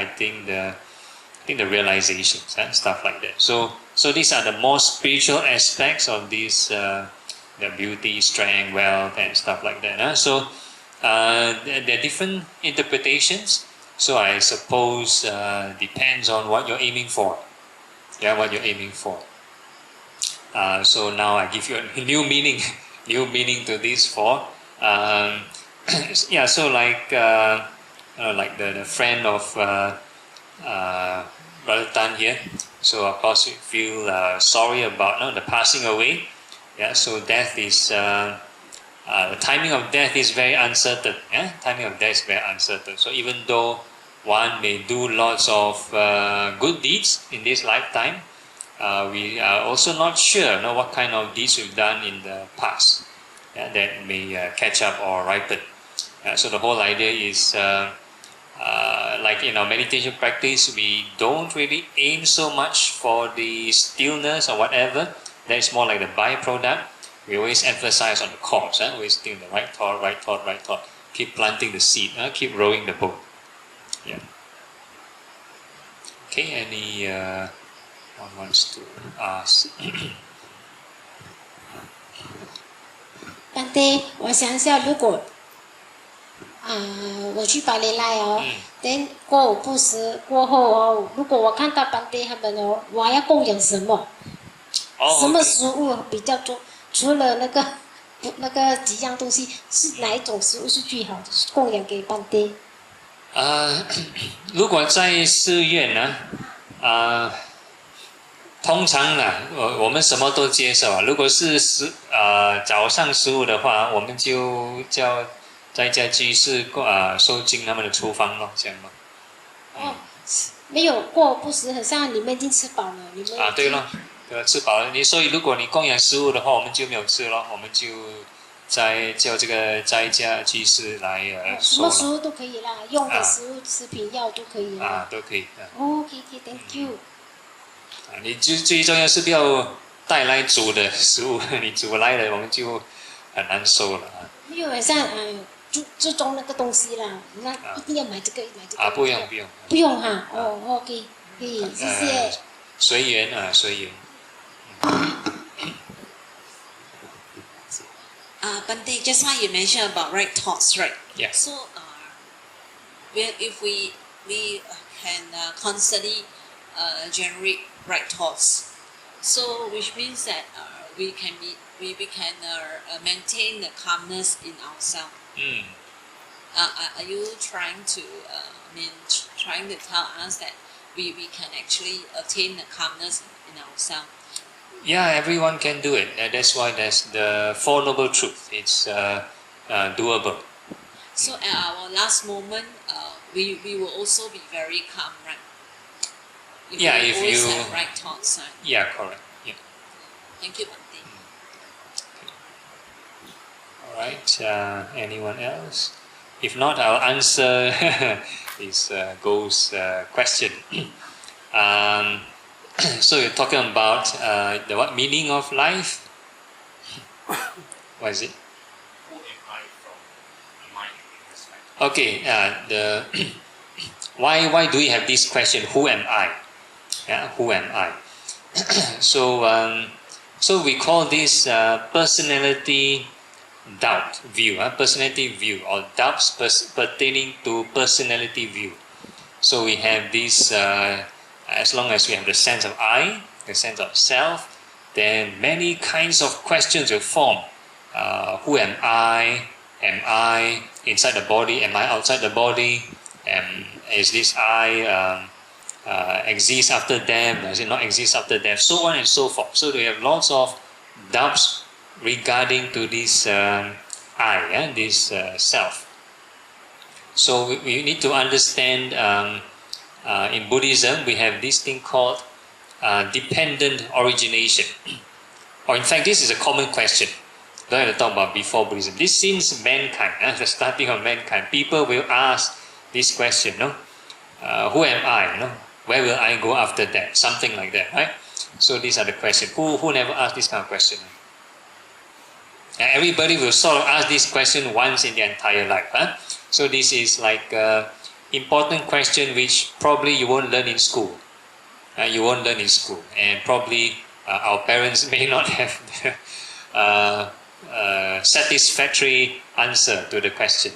realizations, stuff like that. So these are the more spiritual aspects of this, the beauty, strength, wealth, and stuff like that. So there are different interpretations. So I suppose depends on what you're aiming for. What you're aiming for. So now I give you a new meaning to these four. So like the friend of Brother Tan here. So of course we feel sorry about the passing away. So death is the timing of death is very uncertain. Timing of death is very uncertain. So even though one may do lots of good deeds in this lifetime, we are also not sure what kind of deeds we've done in the past that may catch up or ripen. So the whole idea is like in our meditation practice, we don't really aim so much for the stillness or whatever. That is more like the byproduct. We always emphasize on the cause. Always think the right thought, right thought, right thought. Keep planting the seed. Keep rowing the boat. Okay, any one wants to ask? Bante, 我想一下，如果我去巴黎来等过午不食过后如果我看到Bante他们我要供养什么？什么食物比较多？除了那个几样东西，是哪一种食物是最好的供养给Bante？如果在寺院呢，通常呢，我们什么都接受。如果是早上食物的话，我们就叫在家居士受尽他们的处方咯，这样吗？哦，没有过不是，很像你们已经吃饱了，你们对咯，对了，吃饱了。所以如果你供养食物的话，我们就没有吃咯，我们就叫这个在家居士来收了。什么食物都可以啦，用的食物、食品、药都可以啦。都可以。OK，Thank you。你最重要是不要带来煮的食物，你煮来了我们就很难收了啊。没有，很像注重那个东西啦，那一定要买这个买这个。不用。不用哈，OK，可以，谢谢。随缘随缘。Bante, just now you mentioned about right thoughts, right? Yeah. So, if we can constantly generate right thoughts, so which means that we can maintain the calmness in ourselves. Are you trying to trying to tell us that we can actually attain the calmness in ourselves? Yeah, everyone can do it. That's why there's the Four Noble Truths. It's doable. So at our last moment, we will also be very calm, right? If you have right thoughts, right? Yeah, correct. Yeah. Thank you, Bante. All right. Anyone else? If not, I'll answer this Goh's question. So you're talking about the meaning of life? What is it? Who am I from a mind perspective? Okay. Why do we have this question? Who am I? Yeah, who am I? So we call this personality doubt view. Personality view or doubts pertaining to personality view. So we have this. As long as we have the sense of I, the sense of self, then many kinds of questions will form. Who am I? Am I inside the body? Am I outside the body? Is this I exist after death? Does it not exist after death? So on and so forth. So we have lots of doubts regarding to this I, this self. So we need to understand. In Buddhism, we have this thing called dependent origination. Or in fact, this is a common question. Don't have to talk about before Buddhism. This since mankind, the starting of mankind, people will ask this question, no? Who am I? No? Where will I go after that? Something like that, right? So these are the questions. Who never asked this kind of question? Everybody will sort of ask this question once in their entire life. So this is like important question which probably you won't learn in school. You won't learn in school, and probably our parents may not have the satisfactory answer to the question.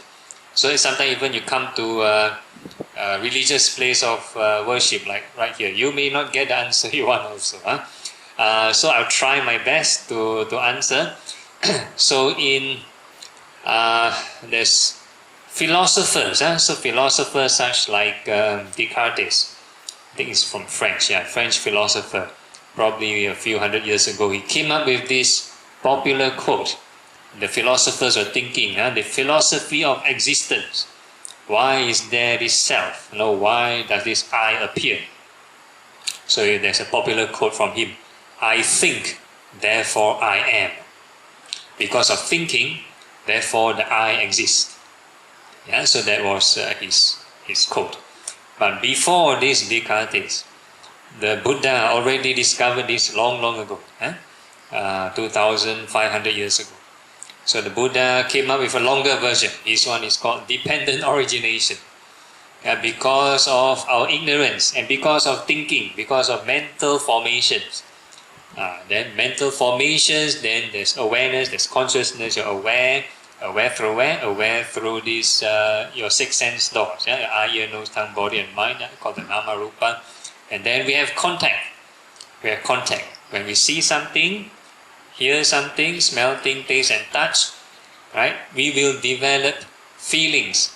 So sometimes even you come to a religious place of worship, like right here, you may not get the answer you want also. So I'll try my best to answer. So in there's philosophers, so philosophers such like Descartes, I think it's from French, French philosopher, probably a few hundred years ago, he came up with this popular quote. The philosophers were thinking, the philosophy of existence. Why is there this self? Why does this I appear? So there's a popular quote from him. I think, therefore I am. Because of thinking, therefore the I exists. So that was his quote. But before this Descartes, the Buddha already discovered this long ago, 2,500 years ago. So the Buddha came up with a longer version. This one is called dependent origination. Because of our ignorance and because of thinking, because of mental formations. Then mental formations, then there's awareness, there's consciousness, you're aware. Aware through where? Aware through these your six sense doors. Your eye, ear, nose, tongue, body, and mind. Called the nama rupa. And then we have contact. We have contact. When we see something, hear something, smell thing, taste, and touch, right? We will develop feelings.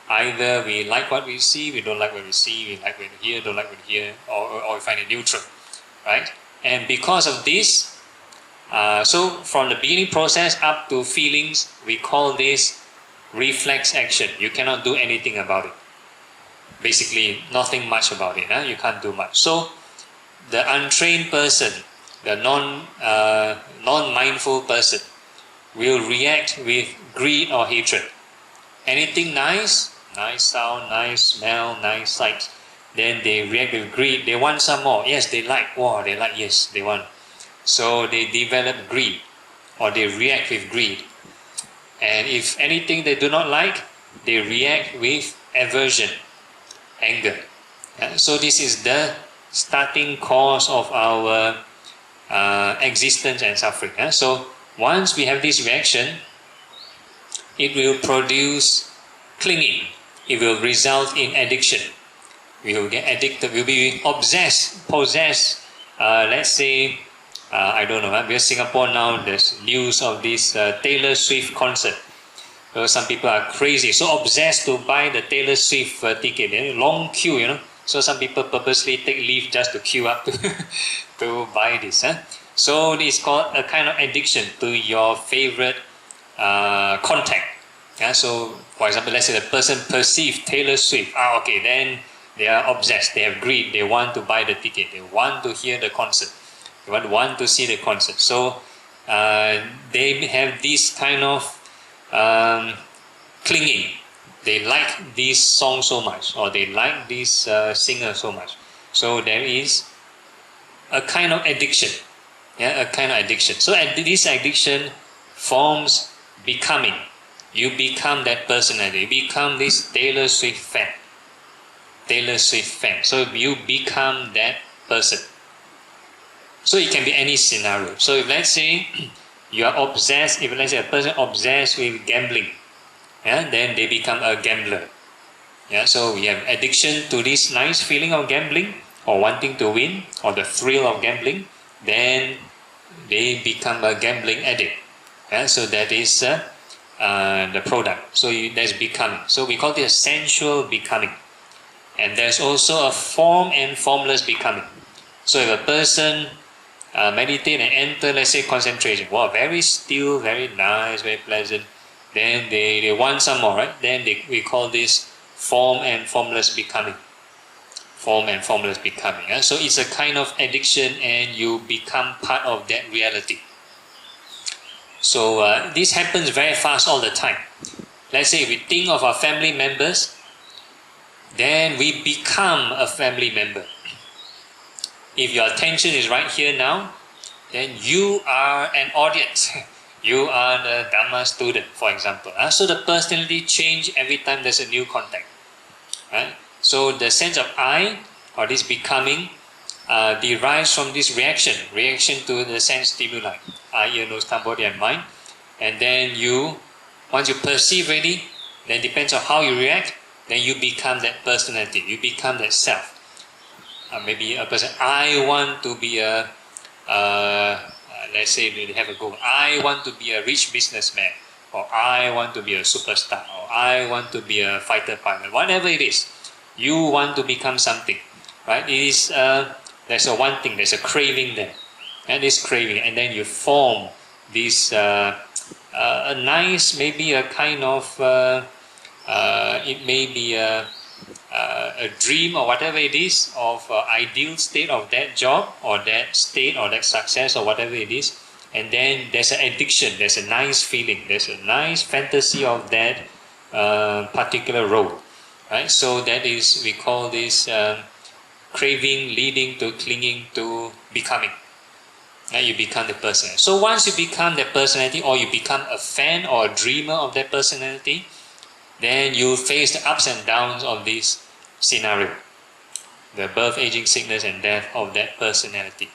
Either we like what we see, we don't like what we see, we like what we hear, don't like what we hear, or we find it neutral, right? And because of this, so from the beginning process up to feelings, we call this reflex action. You cannot do anything about it. Basically, nothing much about it. You can't do much. So, the untrained person, the non-mindful person, will react with greed or hatred. Anything nice sound, nice smell, nice sight, then they react with greed. They want some more. Yes, they like. Wow, they like. Yes, they want. So they develop greed, or they react with greed. And if anything they do not like, they react with aversion, anger. So this is the starting cause of our existence and suffering. So once we have this reaction, it will produce clinging. It will result in addiction. We will get addicted. We'll be obsessed, possessed. Let's say, I don't know, because Singapore now there's news of this Taylor Swift concert. So some people are crazy, so obsessed to buy the Taylor Swift ticket. Long queue, So some people purposely take leave just to queue up to buy this. So it's called a kind of addiction to your favorite contact. So, for example, let's say the person perceived Taylor Swift. Okay, then they are obsessed. They have greed. They want to buy the ticket. They want to hear the concert. They want to see the concert. So, they have this kind of clinging. They like this song so much, or they like this singer so much. So there is a kind of addiction. A kind of addiction. So this addiction forms becoming. You become that personality. You become this Taylor Swift fan. Taylor Swift fan. So you become that person. So it can be any scenario. So if let's say you are obsessed, if let's say a person obsessed with gambling, then they become a gambler. So we have addiction to this nice feeling of gambling, or wanting to win, or the thrill of gambling. Then they become a gambling addict. So that is the product. So there's becoming. So we call it a sensual becoming. And there's also a form and formless becoming. So if a person meditate and enter, let's say, concentration, wow, very still, very nice, very pleasant, then they want some more, right? Then we call this form and formless becoming. Form and formless becoming. So it's a kind of addiction, and you become part of that reality. So this happens very fast all the time. Let's say we think of our family members, then we become a family member. If your attention is right here now, then you are an audience. You are the Dhamma student, for example. So the personality change every time there's a new contact. So the sense of I, or this becoming, derives from this reaction to the sense stimuli, eye, ear, nose, tongue, body, and mind. And then once you perceive already, then depends on how you react, then you become that personality, you become that self. Maybe a person, I want to be let's say they have a goal, I want to be a rich businessman, or I want to be a superstar, or I want to be a fighter pilot, whatever it is, you want to become something, right? It is, there's a wanting, there's a craving there, and this craving, and then you form this, a nice, maybe a kind of, it may be a dream or whatever it is of ideal state of that job or that state or that success or whatever it is, and then there's an addiction, there's a nice feeling, there's a nice fantasy of that particular role, right? So that is, we call this craving leading to clinging to becoming. You become the person. So once you become that personality, or you become a fan or a dreamer of that personality, then you face the ups and downs of this scenario, the birth, aging, sickness, and death of that personality.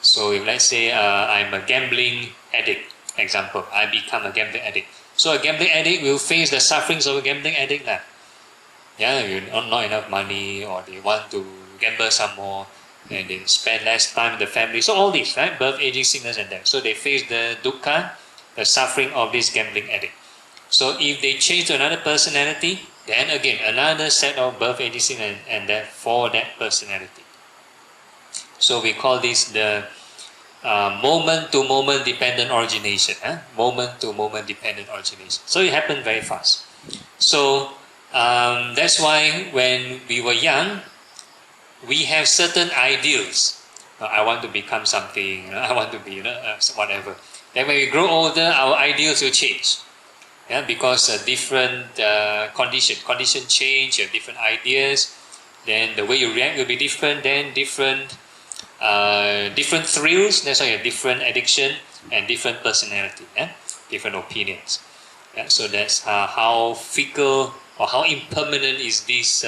So if let's say I'm a gambling addict, example, I become a gambling addict. So a gambling addict will face the sufferings of a gambling addict. You not enough money, or they want to gamble some more, and they spend less time with the family. So all this, right? Birth, aging, sickness, and death. So they face the dukkha, the suffering of this gambling addict. So if they change to another personality, then again another set of birth, aging, sickness, and death for that personality. So we call this the moment-to-moment dependent origination. Moment-to-moment dependent origination. So it happened very fast. So that's why when we were young, we have certain ideals. I want to become something. I want to be whatever. Then when we grow older, our ideals will change. Because different condition change, you have different ideas. Then the way you react will be different. Then different thrills. That's why you have different addiction and different personality. Different opinions. So that's how fickle or how impermanent is this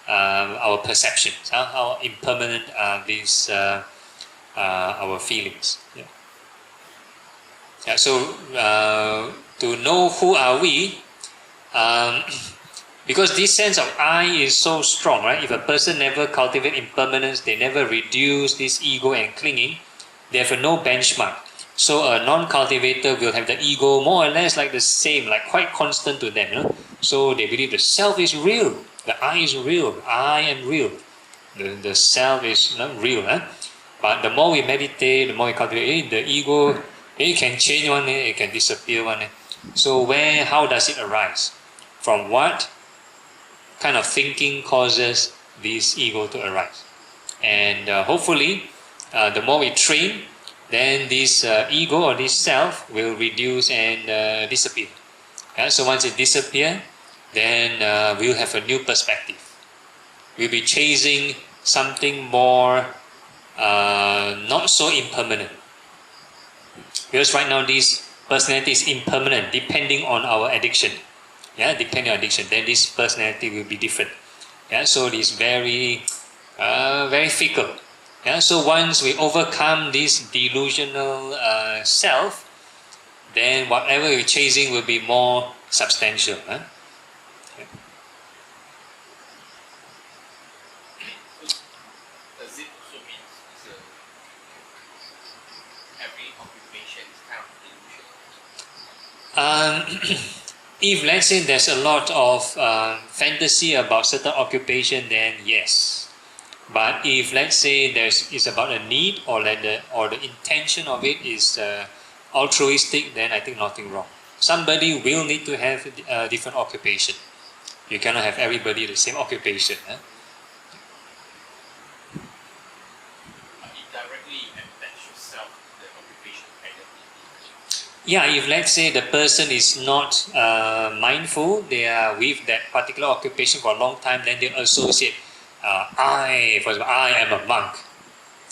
our perceptions. How impermanent are these our feelings. So to know who are we, because this sense of I is so strong, right? If a person never cultivate impermanence, they never reduce this ego and clinging, they have no benchmark. So a non-cultivator will have the ego more or less like the same, like quite constant to them. So they believe the self is real, the I is real, I am real. The self is not real. But the more we meditate, the more we cultivate, the ego, it can change one, it can disappear one. So how does it arise? From what kind of thinking causes this ego to arise? And hopefully, the more we train, then this ego or this self will reduce and disappear. So once it disappears, then we'll have a new perspective. We'll be chasing something more not so impermanent. Because right now this personality is impermanent depending on our addiction. Depending on addiction, then this personality will be different. So it is very fickle. So once we overcome this delusional self, then whatever we're chasing will be more substantial. Does it also mean every occupation is kind of delusion? If let's say there's a lot of fantasy about certain occupation, then yes. But if let's say it's about a need or the intention of it is altruistic, then I think nothing wrong. Somebody will need to have a different occupation. You cannot have everybody the same occupation. Indirectly attach yourself to the occupation identity. If let's say the person is not mindful, they are with that particular occupation for a long time, then they associate, for example, I am a monk.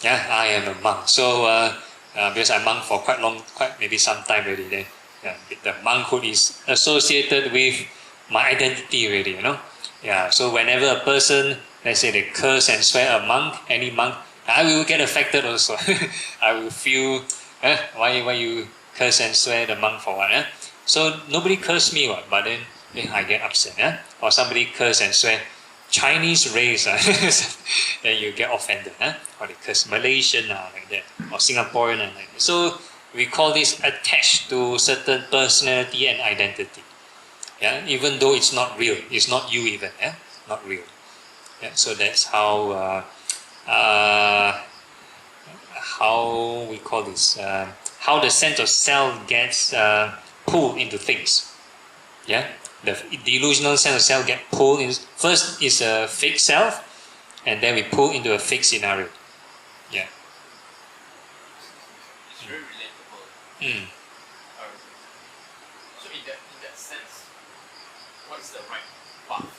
I am a monk. So because I'm monk for quite maybe some time already, then the monkhood is associated with my identity already, So whenever a person, let's say they curse and swear a monk, any monk, I will get affected also. I will feel, why you curse and swear the monk for what? So nobody curse me, but then I get upset. Or somebody curse and swear Chinese race, then you get offended. Or they curse Malaysian like that, or Singaporean like that. So we call this attached to certain personality and identity. Even though it's not real, it's not you even. Not real. So that's how we call this. How the sense of self gets pulled into things. The delusional sense of self gets pulled in. First is a fake self, and then we pull into a fake scenario. It's very relatable. So in that sense, what is the right path to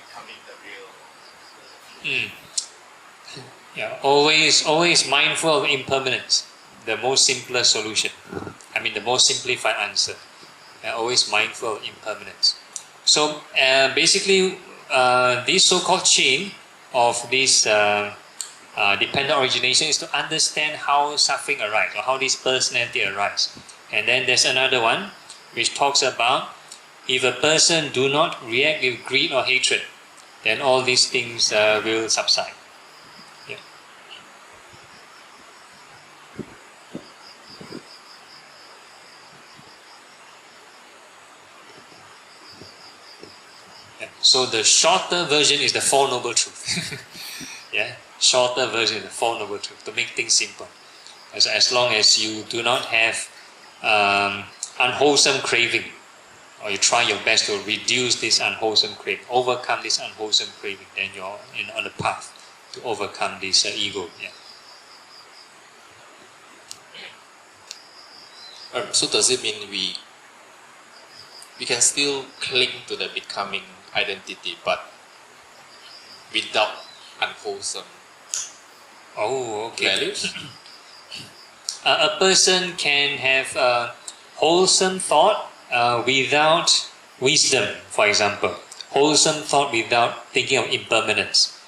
becoming the real? Always mindful of impermanence. The most simplest solution. The most simplified answer. Always mindful of impermanence. So basically, this so-called chain of this dependent origination is to understand how suffering arises or how this personality arises. And then there's another one which talks about if a person do not react with greed or hatred, then all these things will subside. So the shorter version is the Four Noble Truths. shorter version, the Four Noble Truths, to make things simple. As long as you do not have unwholesome craving, or you try your best to reduce this unwholesome craving, overcome this unwholesome craving, then you're on the path to overcome this ego. Yeah. So does it mean we can still cling to the becoming identity, but without unwholesome values? A person can have a wholesome thought without wisdom, for example. Wholesome thought without thinking of impermanence.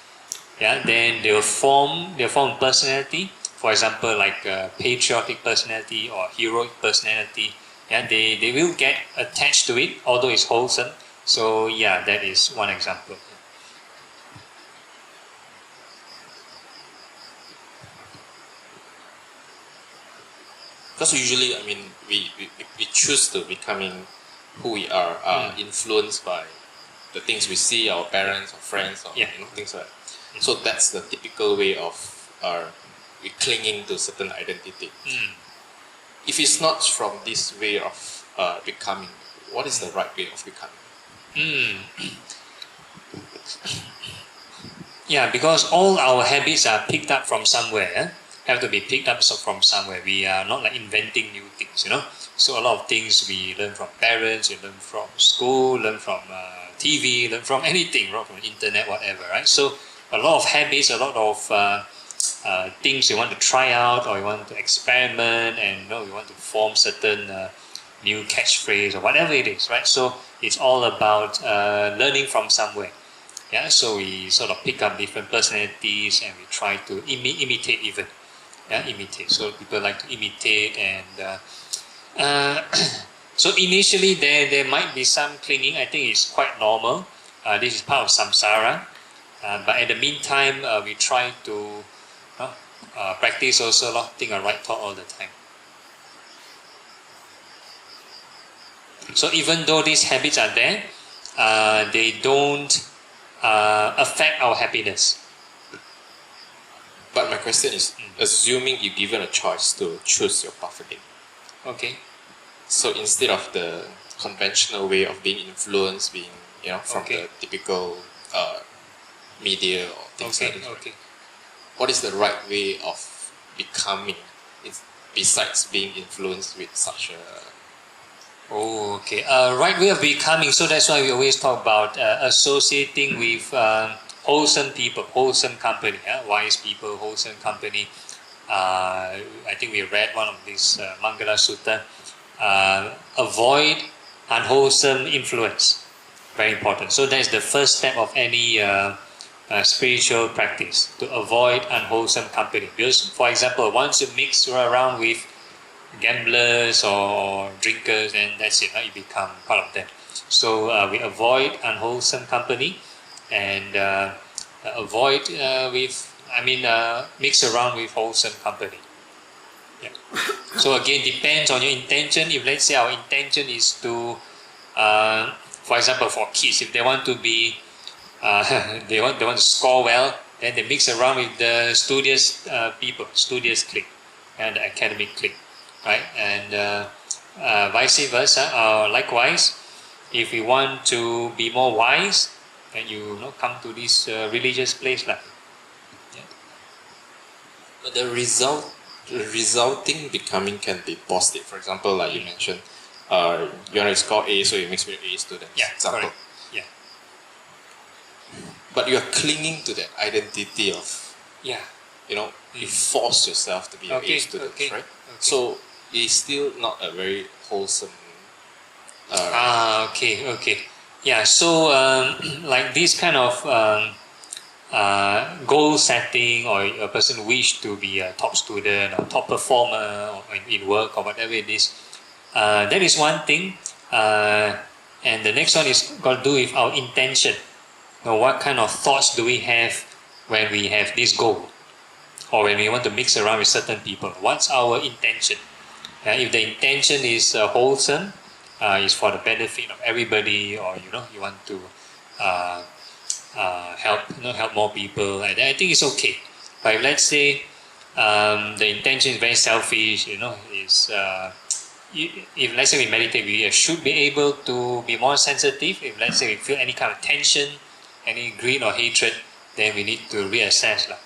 Yeah, then they'll form personality. For example, like a patriotic personality or heroic personality. Yeah, they will get attached to it, although it's wholesome. So yeah, that is one example. Because usually, I mean, we choose to becoming who we are, influenced by the things we see, our parents, our friends, or things like that. So that's the typical way of we clinging to certain identity. If it's not from this way of becoming, what is the right way of becoming? Yeah, because all our habits are picked up from somewhere. Have to be picked up from somewhere. We are not like inventing new things, So a lot of things we learn from parents, we learn from school, learn from TV, learn from anything, right? From the internet, whatever, right? So a lot of habits, a lot of things you want to try out, or you want to experiment, and you want to form certain new catchphrase or whatever it is, right? So it's all about learning from somewhere. Yeah, so we sort of pick up different personalities and we try to imitate even. Yeah, imitate. So people like to imitate, and so initially there might be some clinging. I think it's quite normal. This is part of samsara. But at the meantime, we try to practice also think a right thought all the time. So even though these habits are there, they don't affect our happiness. But my question is, assuming you're given a choice to choose your path again. Okay. So instead of the conventional way of being influenced, being from the typical media or things like that. Okay. What is the right way of becoming, besides being influenced with such a... Right way of becoming. So that's why we always talk about associating with wholesome people, wholesome company, wise people, wholesome company. I think we read one of these Mangala Sutta. Avoid unwholesome influence. Very important. So that's the first step of any spiritual practice, to avoid unwholesome company. Because, for example, once you mix around with gamblers or drinkers, and that's it, you become part of them. So we avoid unwholesome company, and mix around with wholesome company. Yeah. So again, depends on your intention. If let's say our intention is to, for example, for kids, if they want to be, they want to score well, then they mix around with the studious people, studious clique, and the academic clique, right? And vice versa. Likewise, if you want to be more wise, then you come to this religious place, like. Yeah. But the resulting becoming can be positive. For example, like you mentioned, you want to score A, so you mix with A students. Yeah, example. correct. Yeah. But you are clinging to that identity of, you force yourself to be an A student, right? Okay. So it's still not a very wholesome. Okay. Yeah. So like this kind of goal setting, or a person wish to be a top student or top performer or in work or whatever it is, that is one thing. And the next one is got to do with our intention. What kind of thoughts do we have when we have this goal, or when we want to mix around with certain people? What's our intention? If the intention is wholesome, is for the benefit of everybody, or you want to help more people, I think it's okay. But if let's say the intention is very selfish, is if let's say we meditate, we should be able to be more sensitive. If let's say we feel any kind of tension, any greed or hatred, then we need to reassess lah.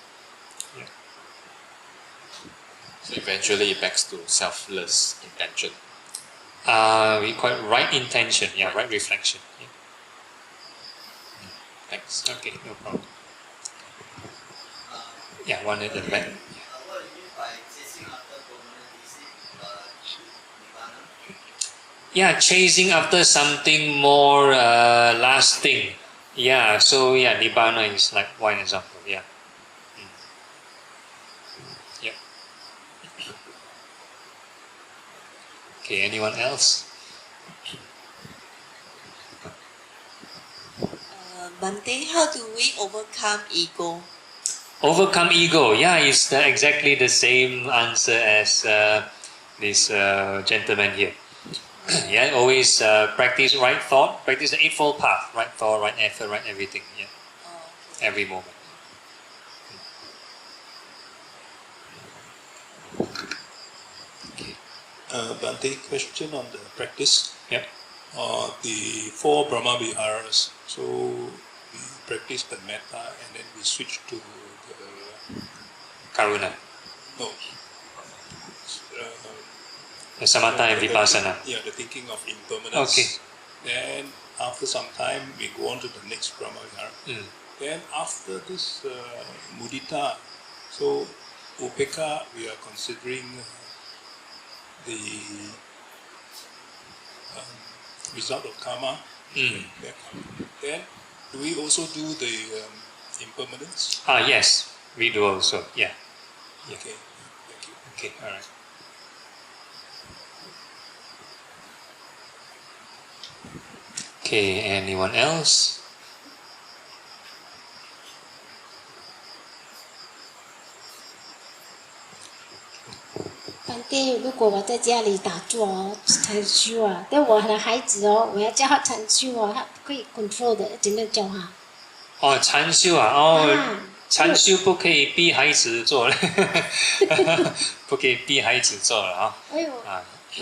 So eventually it backs to selfless intention. We call it right intention, right reflection. Yeah. Thanks. Okay, no problem. Yeah, one at the back. Yeah, chasing after something more lasting. Yeah, so nibbana is like one example. Yeah. Yeah. Okay, anyone else? Bante, how do we overcome ego? Overcome ego, it's exactly the same answer as this gentleman here. Always practice right thought, practice the Eightfold Path, right thought, right effort, right everything, every moment. Bante, question on the practice. Yep. The 4 Brahma Viharas, so we practice the metta and then we switch to the Karuna, no. the Samatha and Vipassana. The thinking of impermanence. Okay. Then after some time we go on to the next Brahma Vihara. Then after this mudita, so upeka we are considering the result of karma. Then do we also do the impermanence? Yes, we do also. Yeah. Okay, thank you. Okay, all right. Okay, anyone else? Bante, 如果我在家里打坐禅修啊，但我的孩子我要教他禅修他不可以 control 的，怎么教他？禅修禅修不可以逼孩子做了，不可以逼孩子做了啊。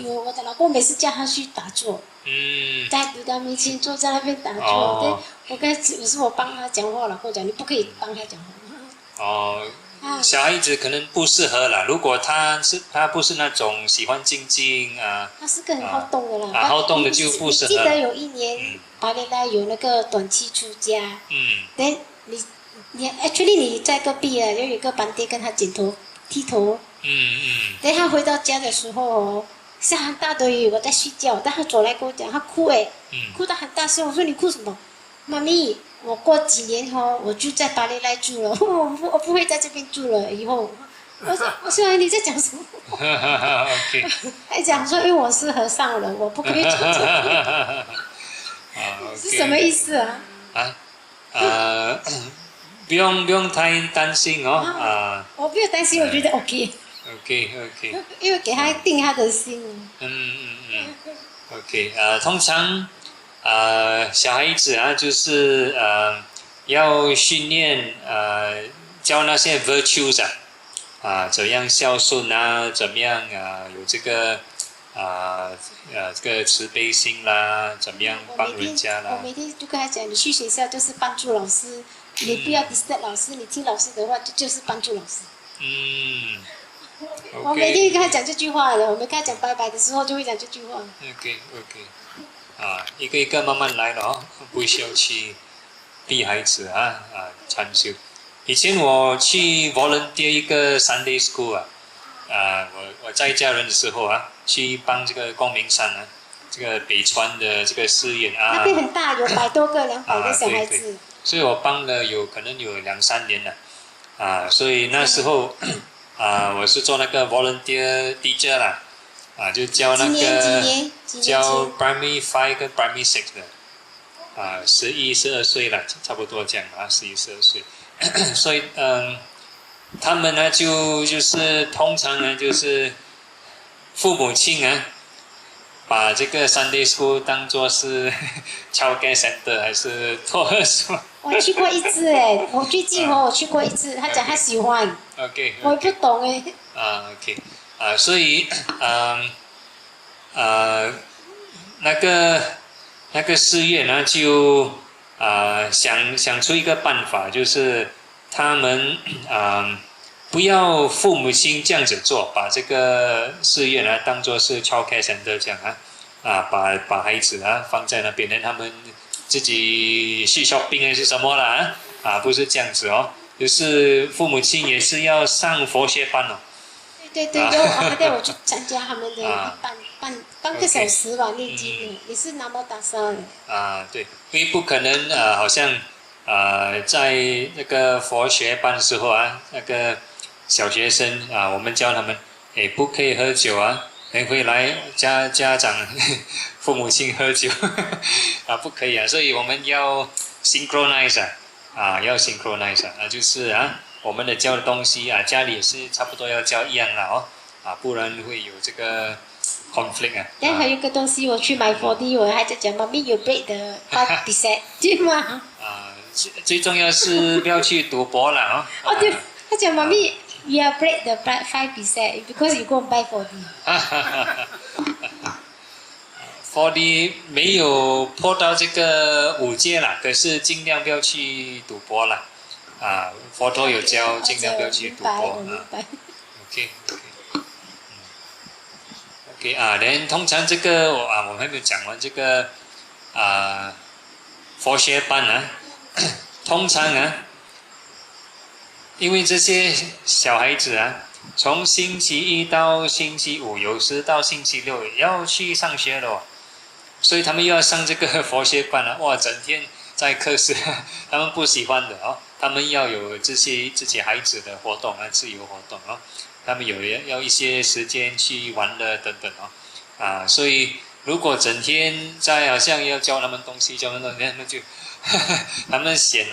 我的老公每次叫他去打坐，在菩萨面前坐在那边打坐，我有时我帮他讲话，老公讲你不可以帮他讲话。小孩子可能不适合啦。如果他不是那种喜欢静静他是个很好动的啦。好动的就不适合。记得有一年巴黎来有那个短期出家，then 你 actually 你在隔壁有一个班爹跟他剃头，等他回到家的时候下很大的雨，我在睡觉，但他走来跟我讲，他哭哭得很大声。我说你哭什么？妈咪，我过几年我就在巴黎来住了，我不会在这边住了以后。我说你在讲什么？OK。还讲说因为我是和尚了，我不可以住这里。是什么意思啊？不用太担心我不用担心，我觉得 OK。因为给他定他的心。OK， 通常小孩子就是要训练教那些 virtues 怎样孝顺怎么样有这个这个慈悲心啦，怎么样帮人家啦。我每天就跟他讲，你去学校就是帮助老师，你不要 disturb 老师，你听老师的话就是帮助老师。我每天跟他讲这句话了，我们跟他讲拜拜的时候就会讲这句话。OK， 一个一个慢慢来了不需要去逼孩子禅修。以前我去 volunteer 一个 Sunday school 我在家人的时候去帮这个光明山这个北川的这个寺院那边很大，有100多个、200个小孩子。对，所以我帮了可能有2-3年了所以那时候我是做那个 volunteer teacher 啦就教那个教 primary 5跟 primary 6的11、12岁了，差不多这样11、12岁。所以他们呢就是通常呢就是父母亲把这个 Sunday School 当作是childcare center 还是托儿所我去过一次哎，我最近我去过一次，他讲他喜欢。OK，我不懂哎。OK，所以那个寺院呢就想出一个办法，就是他们不要父母亲这样子做，把这个寺院呢当做是 childcare center 这样把孩子放在那边，让他们自己去 shopping 还是什么啦不是这样子哦，就是父母亲也是要上佛学班哦。对，还带我去参加他们的半个小时吧，念经也是那么大声。对，因为不可能好像在那个佛学班的时候那个小学生我们教他们，不可以喝酒回来家长父母亲喝酒不可以所以我们要 synchronize 要 synchronize 就是我们的教的东西家里也是差不多要教一样了不然会有这个 conflict 然后还有一个东西，我去买4D，我还在讲妈咪有 break 的 5%， 对吗？最重要是不要去赌博了对，他讲妈咪 we are break the 5% because you go and buy 4D。4D 没有破到这个5戒啦，可是尽量不要去赌博啦。佛陀有教，尽量不要去赌博OK，通常这个我们还没有讲完这个佛学班通常因为这些小孩子从星期一到星期五，有时到星期六要去上学了所以他们又要上这个佛学班哇，整天在课室，他们不喜欢的他们要有这些自己孩子的活动自由活动他们要一些时间去玩乐等等所以如果整天好像要教他们东西，他们就他们闲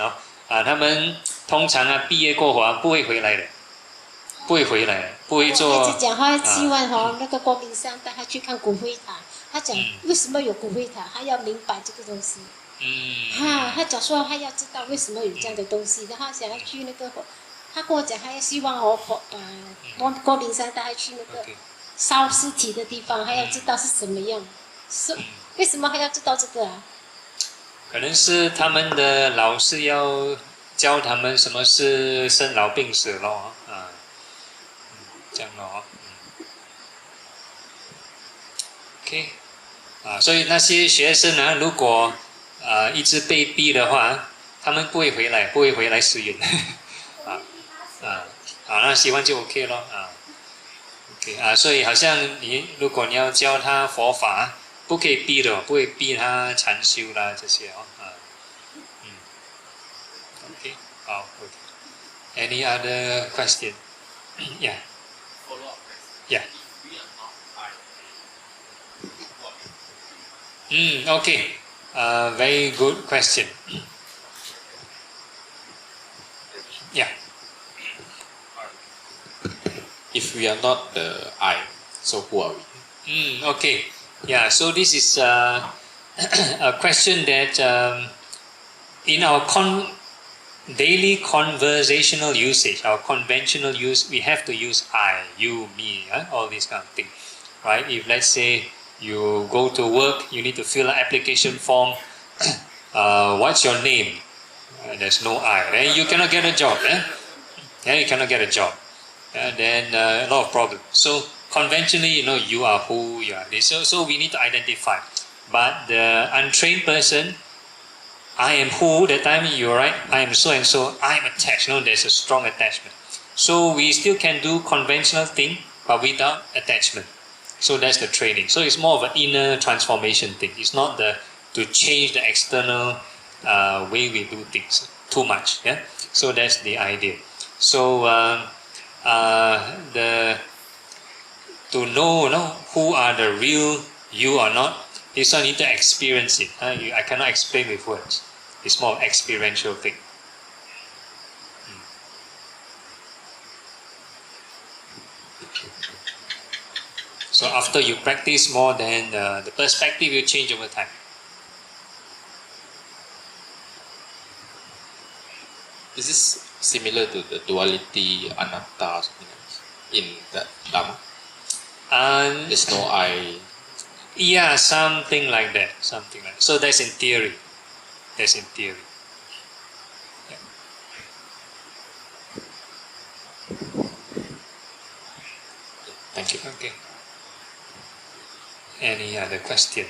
他们通常毕业过后不会回来的，不会做。孩子讲他希望那个光明山带他去看骨灰塔，他讲为什么有骨灰塔，他要明白这个东西。他讲说他要知道为什么有这样的东西，然后他想要去那个，他跟我讲他要希望光明山带他去那个烧尸体的地方，他要知道是什么样，为什么还要知道这个可能是他们的老师要教他们什么是生老病死咯这样咯OK 所以那些学生如果一直被逼的话，他们不会回来寺院那喜欢就 OK 咯OK 所以好像如果你要教他佛法，不可以逼的，不会逼他禅修啦这些OK 好 OK Any other question Yeah Yeah Okay very good question Yeah If we are not the I, so who are we? Okay. Yeah. So this is a question that in our daily conversational usage, our conventional use, we have to use I, you, me, all this kind of thing, right? If let's say you go to work, you need to fill an application form. What's your name? There's no I. Then you cannot get a job. Then you cannot get a job. Then a lot of problems. So conventionally, you are who you are. So we need to identify. But the untrained person, I am who. That time you're right. I am so and so. I am attached. There's a strong attachment. So we still can do conventional thing, but without attachment. So that's the training. So it's more of an inner transformation thing. It's not to change the external way we do things too much. Yeah. So that's the idea. So to know who are the real you or not, this one need to experience it. I cannot explain with words. It's more experiential thing. So after you practice more, then the perspective will change over time. Is this similar to the duality anatta or something else in the Dhamma? There's no I. Yeah, something like that. Something like that. So that's in theory. That's in theory. Yeah. Thank you. Okay. Any other question?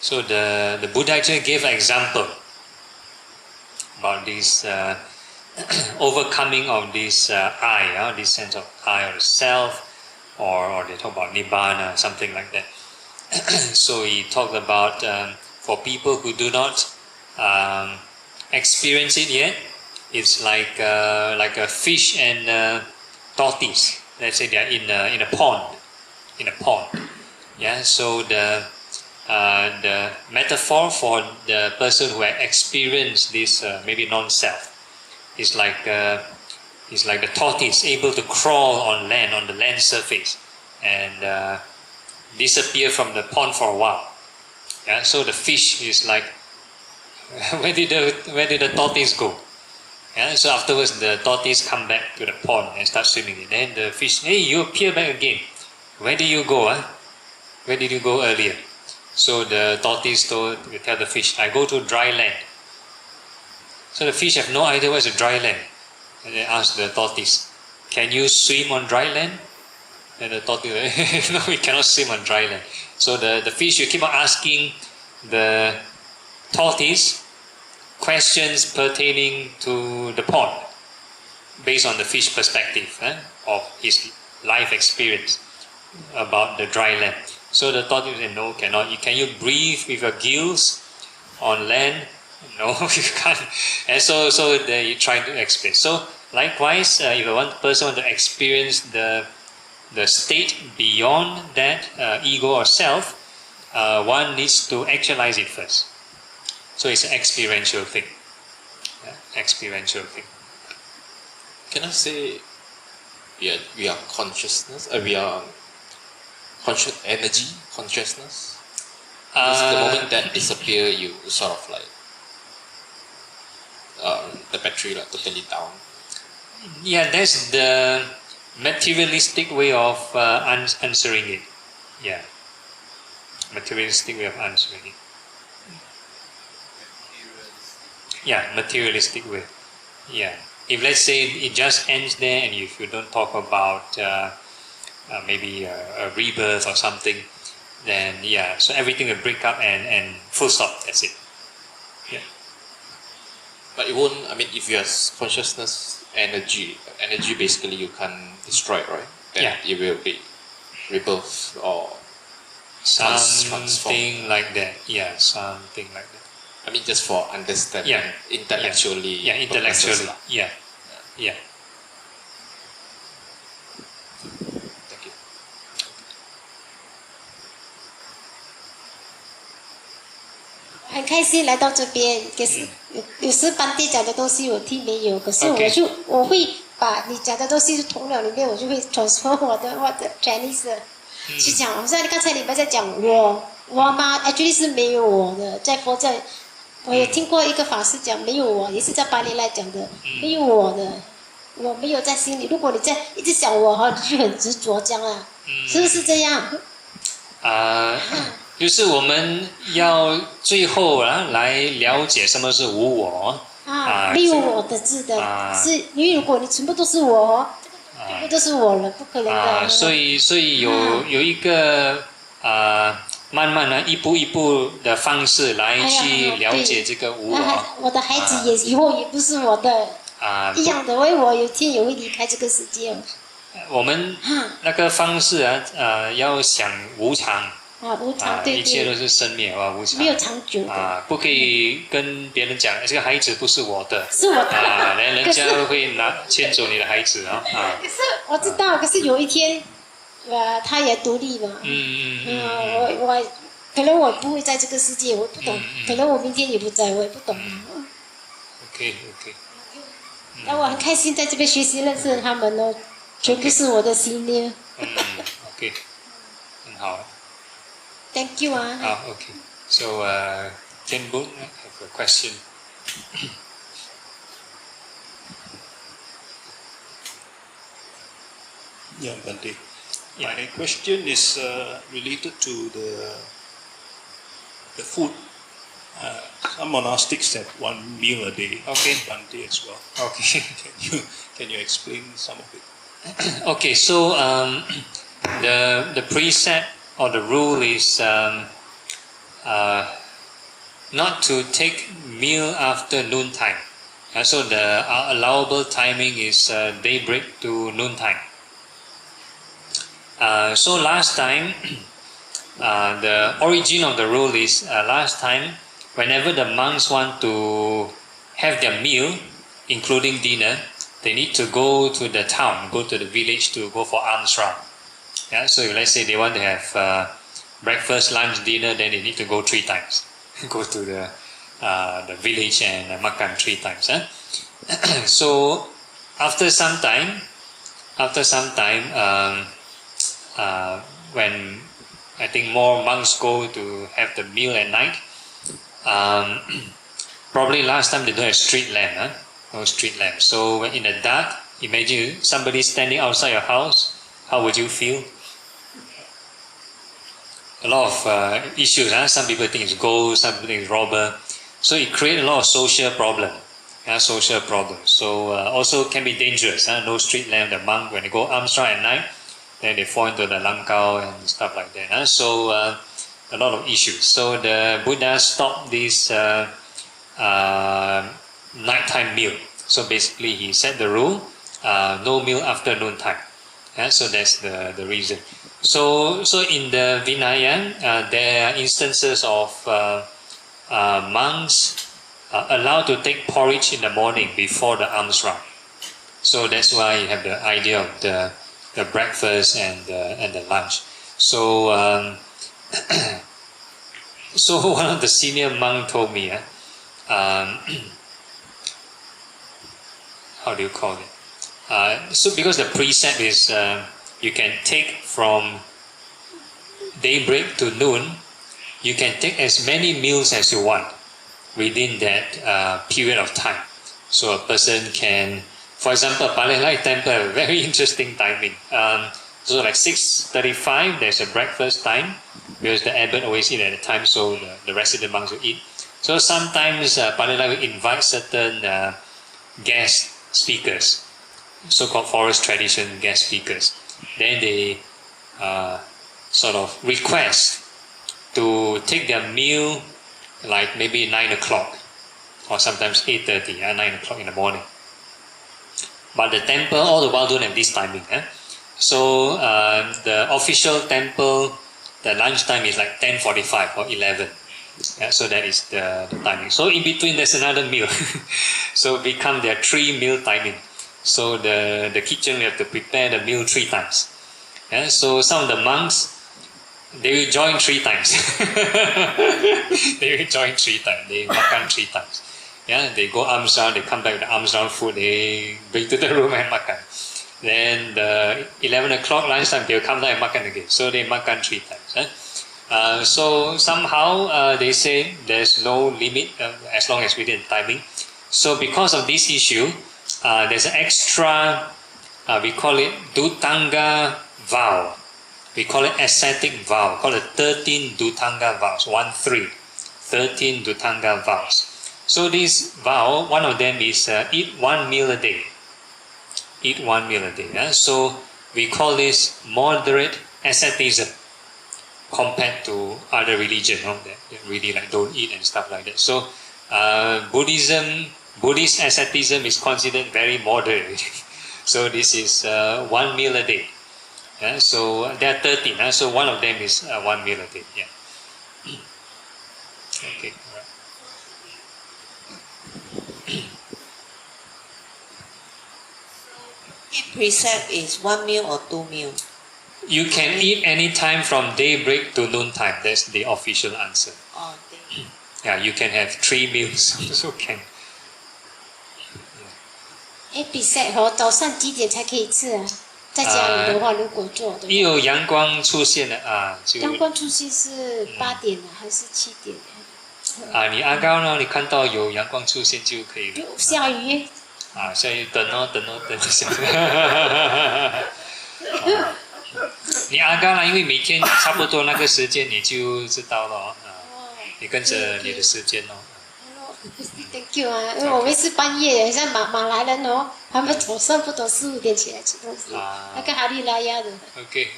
So the Buddha actually gave an example about this overcoming of this I, this sense of I or the self, or they talk about nibbana, something like that. So he talked about for people who do not experience it yet, it's like a fish and tortoise. Let's say they are in a pond, Yeah. So the metaphor for the person who has experienced this maybe non-self is like the tortoise able to crawl on the land surface and disappear from the pond for a while. Yeah. So the fish is like, where did the tortoise go? Yeah. So afterwards the tortoise come back to the pond and start swimming. And then the fish, hey, you appear back again. Where did you go? Where did you go earlier? So the tortoise tell the fish, I go to dry land. So the fish have no idea where's the dry land. And they ask the tortoise, can you swim on dry land? And the tortoise, no, we cannot swim on dry land. So the fish will keep on asking the tortoise questions pertaining to the pond, based on the fish perspective of his life experience about the dry land. So the tortoise said, no, cannot. Can you breathe with your gills on land? No, you can't. And so they try to explain. So likewise, if one person wants to experience the state beyond that ego or self, one needs to actualize it first. So it's an experiential thing. Experiential thing. Can I say we are consciousness? We are energy consciousness? Because the moment that disappear, you sort of like the battery like totally down. Yeah, that's the materialistic way of answering it. Yeah, materialistic way of answering it. Yeah, materialistic way. Yeah, if let's say it just ends there, and if you don't talk about maybe a rebirth or something, then yeah, so everything will break up and full stop. That's it. Yeah. But it won't. I mean, if you have consciousness, energy basically you can destroy it, right? Then it will be rebirth or something like that. Yeah, something like that. I mean, just for understanding intellectually. Yeah, intellectually. Yeah. Thank you. 很开心来到这边，可是有时班弟讲的东西我听没有，可是我会把你讲的东西头脑里面，我就会transfer我的 Chinese 去讲。好像刚才你们在讲我吗 ？actually 是没有我的，在佛教。我也听过一个法师讲没有我，也是在巴黎来讲的，没有我的，我没有在心里。如果你在一直想我哈，你就很执着这样啊，是不是这样？就是我们要最后来了解什么是无我没有我的字的，是因为如果你全部都是我，全部都是我了，不可能的。所以有一个慢慢的一步一步的方式来去了解这个无我。我的孩子也以后也不是我的一样的，因为我有一天也会离开这个世界。我们那个方式要想无常。无常，对，一切都是生灭无常，没有长久的不可以跟别人讲这个孩子不是我的，是我的人家会牵走你的孩子可是我知道，可是有一天，他也独立嘛，我可能我不会在这个世界，我不懂，可能我明天也不在，我也不懂。OK。那我很开心在这边学习认识他们哦，全部是我的心念。OK，很好。Thank you OK。So, Ken Boon, I have a question. Yeah, Bante. Yeah. My question is related to the food. Some monastics have one meal a day. Okay. Bante as well. Okay. Can you explain some of it? Okay, so the precept or the rule is not to take meal after noontime. So the allowable timing is daybreak to noontime. So last time, the origin of the rule is last time, whenever the monks want to have their meal, including dinner, they need to go to the town, go to the village to go for alms round. Yeah, so if let's say they want to have breakfast, lunch, dinner, then they need to go 3 times. Go to the village and makan 3 times. Huh? So after some time, when I think more monks go to have the meal at night, probably last time they don't have street lamp, huh? No street lamp. So when in the dark, imagine somebody standing outside your house, how would you feel? A lot of issues. Huh? Some people think it's ghost, some people think it's robber. So it creates a lot of social problem. Social problems. So also can be dangerous. No street lamp. The monk, when they go alms round at night, then they fall into the langkao and stuff like that. So a lot of issues. So the Buddha stopped this nighttime meal. So basically he set the rule, no meal after noontime. So that's the reason. So in the Vinaya, there are instances of monks allowed to take porridge in the morning before the alms round. So that's why you have the idea of the breakfast and the lunch. So so one of the senior monk told me, how do you call it? So because the precept is you can take from daybreak to noon, you can take as many meals as you want within that period of time. So a person can, for example, Palelai temple have a very interesting timing. So like 6:35, there's a breakfast time because the abbot always eat at a time, so the resident monks will eat. So sometimes Palelai will invite certain guest speakers, so-called forest tradition guest speakers. Then they sort of request to take their meal like maybe 9 o'clock or sometimes 8:30, 9 o'clock in the morning. But the temple all the while don't have this timing. So the official temple, the lunch time is like 10:45 or 11. So that is the timing. So in between there's another meal. So become their 3 meal timing. So the kitchen we have to prepare the meal 3 times. So some of the monks, they will join 3 times. They will join 3 times. They makan 3 times. They go alms round, they come back with the alms round food, they bring to the room and makan. Then the 11 o'clock lunchtime, they will come down and makan again. So they makan 3 times. So somehow they say there's no limit as long as within timing. So because of this issue, there's an extra, we call it Dutanga vow. We call it ascetic vow, called it 13 Dutanga vows, 13 Dutanga vows. So this vow, one of them is eat 1 meal a day. Eat 1 meal a day. So we call this moderate asceticism compared to other religions that really like don't eat and stuff like that. So Buddhist asceticism is considered very moderate. So this is 1 meal a day. So there are 13. So one of them is 1 meal a day. Okay. Each precept is 1 meal or 2 meals? You can eat any time from daybreak to noontime. That's the official answer. Oh, day. You can have 3 meals. Also can. precept 早上几点才可以吃啊？在家里的话，如果做的话，一有阳光出现了啊，就阳光出现是8点还是7点？啊，你阿高呢？你看到有阳光出现就可以了。就下雨。啊，下雨等哦，等哦，等一下。你阿高呢？因为每天差不多那个时间你就知道了啊，你跟着你的时间哦。Thank you 啊，因为我们是半夜，像马来人哦，他们早上不都4、5点起来吃东西，那个哈利拉雅的。OK。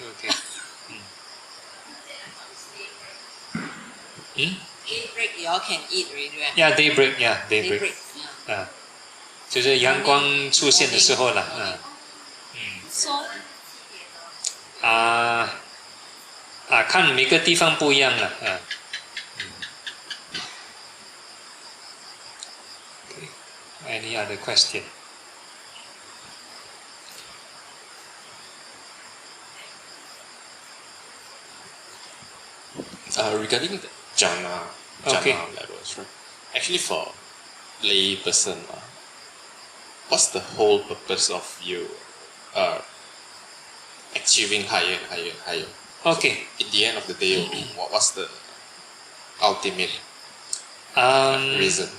Daybreak you all can eat already, right? Daybreak。啊，就是阳光出现的时候了，So 看每个地方不一样了，Any other question? Regarding the jhana levels, right? Actually, for lay person, what's the whole purpose of you achieving higher and higher and higher? Okay. So, in the end of the day, what's the ultimate reason?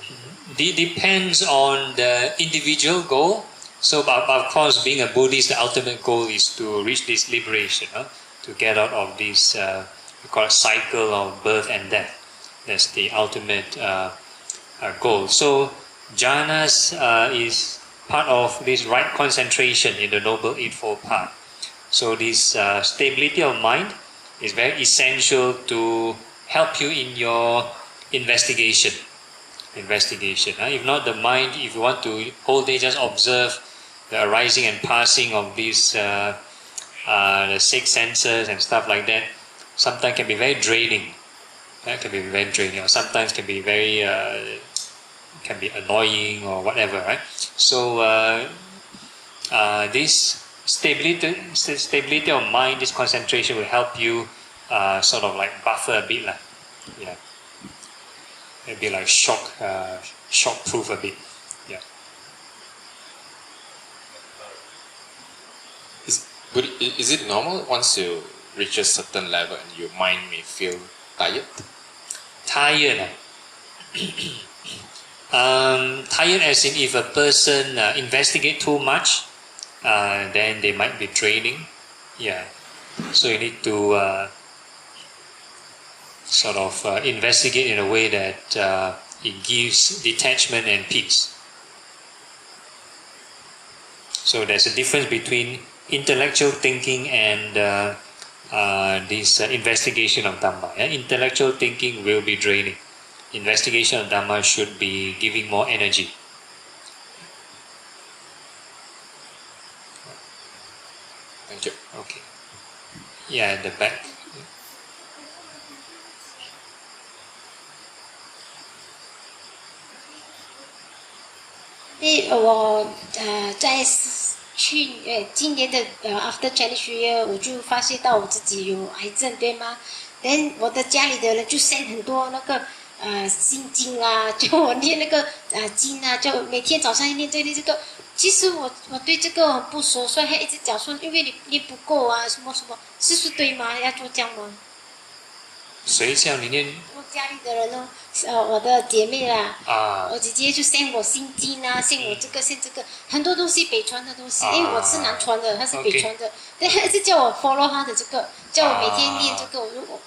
Depends on the individual goal. So, of course, being a Buddhist, the ultimate goal is to reach this liberation, to get out of this we call it cycle of birth and death. That's the ultimate goal. So, jhanas is part of this right concentration in the Noble Eightfold Path. So, this stability of mind is very essential to help you in your investigation. If not, the mind, if you want to whole day just observe the arising and passing of these the 6 senses and stuff like that, sometimes can be very draining. That can be very draining, or sometimes can be very can be annoying or whatever, right? So this stability of mind, this concentration will help you sort of like buffer a bit, yeah. Maybe like shock proof a bit, yeah. Is it normal once you reach a certain level and your mind may feel tired? Tired. Tired as in if a person investigate too much, then they might be draining. Yeah. So you need to sort of investigate in a way that it gives detachment and peace. So there's a difference between intellectual thinking and this investigation of Dhamma. Yeah? Intellectual thinking will be draining. Investigation of Dhamma should be giving more energy. Thank you. Okay. Yeah, at the back. 我在今年的After Chinese New Year， 我就发现到我自己有癌症，对吗？ Then 我的家里的人就 send 很多那个心经啊，叫我念那个经啊，就每天早上念这个。其实我对这个很不熟，所以还一直讲说，因为你念不够啊，什么什么，是对吗？要做这样吗？谁叫你念？我家里的人哦，我的姐妹啦，我姐姐就 send 我心经啊，send 我这个 send 这个，很多东西北传的东西，因为我是南传的，她是北传的，对，她一直叫我 follow 她的这个，叫我每天念这个，我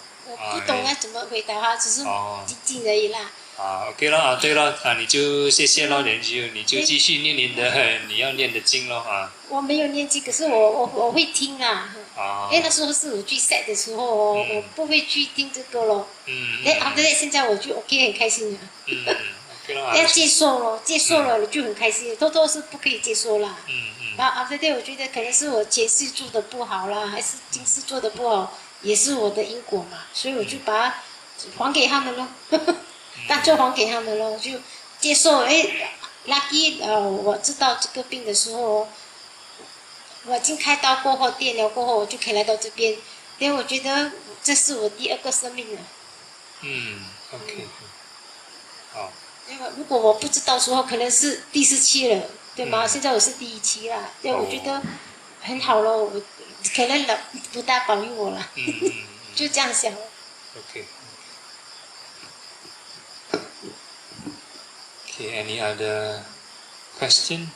不懂要怎么回答她，只是静静而已啦。OK 了对了你就谢谢咯，你就继续念你的你要念的经咯我没有念经，可是我会听啊。因为那时候是我最 sad 的时候哦，我不会去听这个咯。after that 现在我就 OK 很开心了。要接受咯，接受了你就很开心。偷偷是不可以接受啦。然后 after that 我觉得可能是我前世做的不好啦，还是今世做的不好，也是我的因果嘛，所以我就把它还给他们咯。当作还给他们咯，就接受。lucky 我知道这个病的时候，我已经开刀过后，电疗过后，我就可以来到这边。因为我觉得这是我第2个生命了。OK。好。因为如果我不知道的时候，可能是第4期了，对吗？现在我是第1期啦。对，我觉得很好咯，我可能不大保佑我了，就这样想。Okay. Okay, any other question?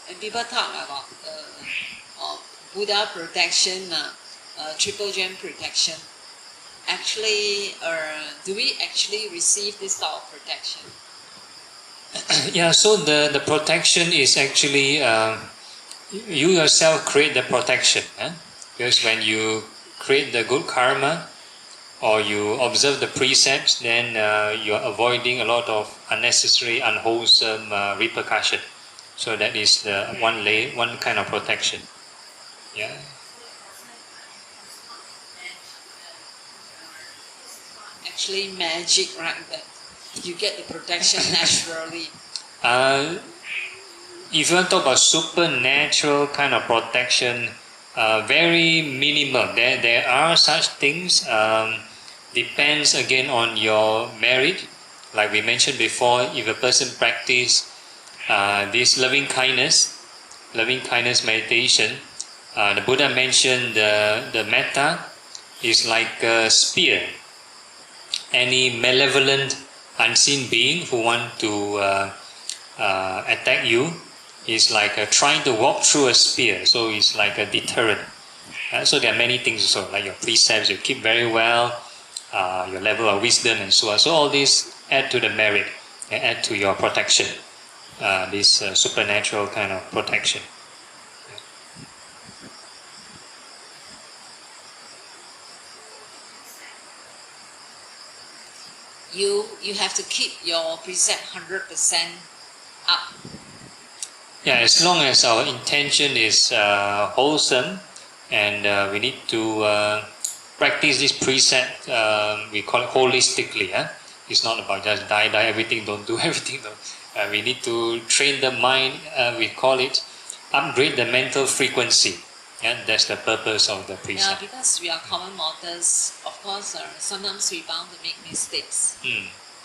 And people talk about Buddha protection, triple gem protection. Actually, do we actually receive this type of protection? Yeah, so the protection is actually you yourself create the protection. Because when you create the good karma or you observe the precepts, then you are avoiding a lot of unnecessary, unwholesome repercussion. So that is the one kind of protection. Yeah. Actually, magic, right? That you get the protection naturally. If you want to talk about supernatural kind of protection, very minimal. There are such things. Depends again on your merit. Like we mentioned before, if a person practice this loving kindness meditation, the Buddha mentioned the metta is like a spear. Any malevolent unseen being who want to attack you is like trying to walk through a spear, so it's like a deterrent. So there are many things also, like your precepts you keep very well, your level of wisdom and so on. So all these add to the merit and add to your protection, this supernatural kind of protection. You have to keep your precept 100% up. Yeah, as long as our intention is wholesome, and we need to practice this precept, we call it holistically. It's not about just die everything, don't do everything. We need to train the mind. We call it upgrade the mental frequency. Yeah, that's the purpose of the precept. Yeah, because we are common mortals, of course, sometimes we bound to make mistakes.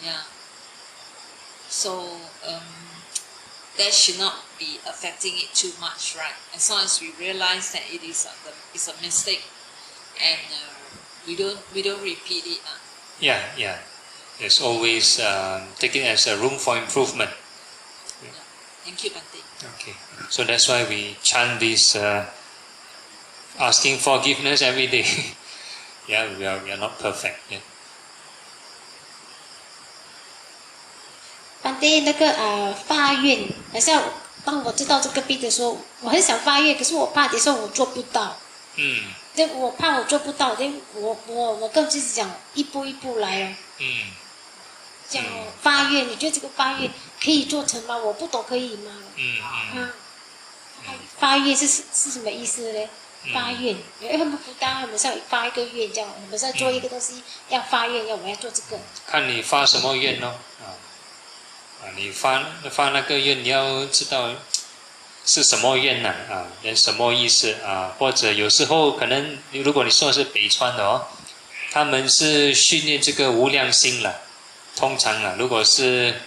Yeah. So that should not be affecting it too much, right? As long as we realize that it is a mistake, and we don't repeat it. Yeah. There's always take it as a room for improvement. Yeah. Thank you, Bante. Okay, so that's why we chant this asking forgiveness every day. Yeah, we are not perfect. Yeah. 反正那个发愿，好像当我知道这个病的时候，我很想发愿，可是我怕有时候我做不到。就我怕我做不到，我跟自己讲一步一步来哦。这样发愿，你觉得这个发愿可以做成吗？我不懂，可以吗？发愿是什么意思呢？发愿，因为他们不当我们是要发一个愿，这样我们是要做一个东西，要发愿，我要做这个。看你发什么愿哦。你发那个愿，你要知道是什么愿呢？什么意思啊？或者有时候可能，如果你说的是北川的哦，他们是训练这个无量心了。通常如果是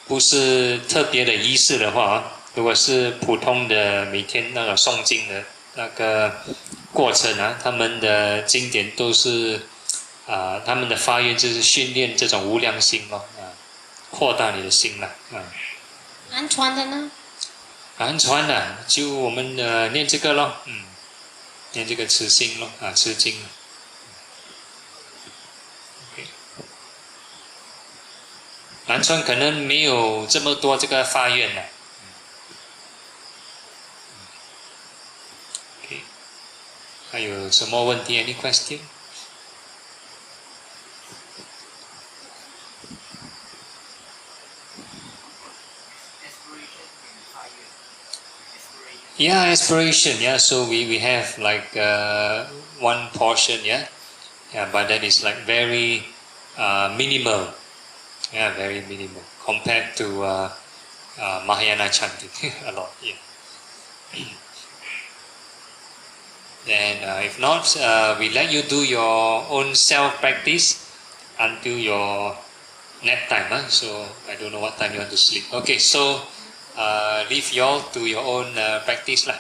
不是特别的仪式的话，如果是普通的每天那个诵经的那个过程他们的经典都是他们的发愿就是训练这种无量心扩大你的心了。南传的呢？南传的就我们念这个咯，念这个持心咯，持经。南传可能没有这么多这个发愿了。OK， 还有什么问题 ？Any question？Yeah, aspiration. Yeah, so we have like one portion. Yeah, but that is like very minimal. Yeah, very minimal compared to Mahayana chanting a lot. Yeah. Then if not, we let you do your own self practice until your nap time, huh? So I don't know what time you want to sleep. Okay, so leave you all to your own practice lah.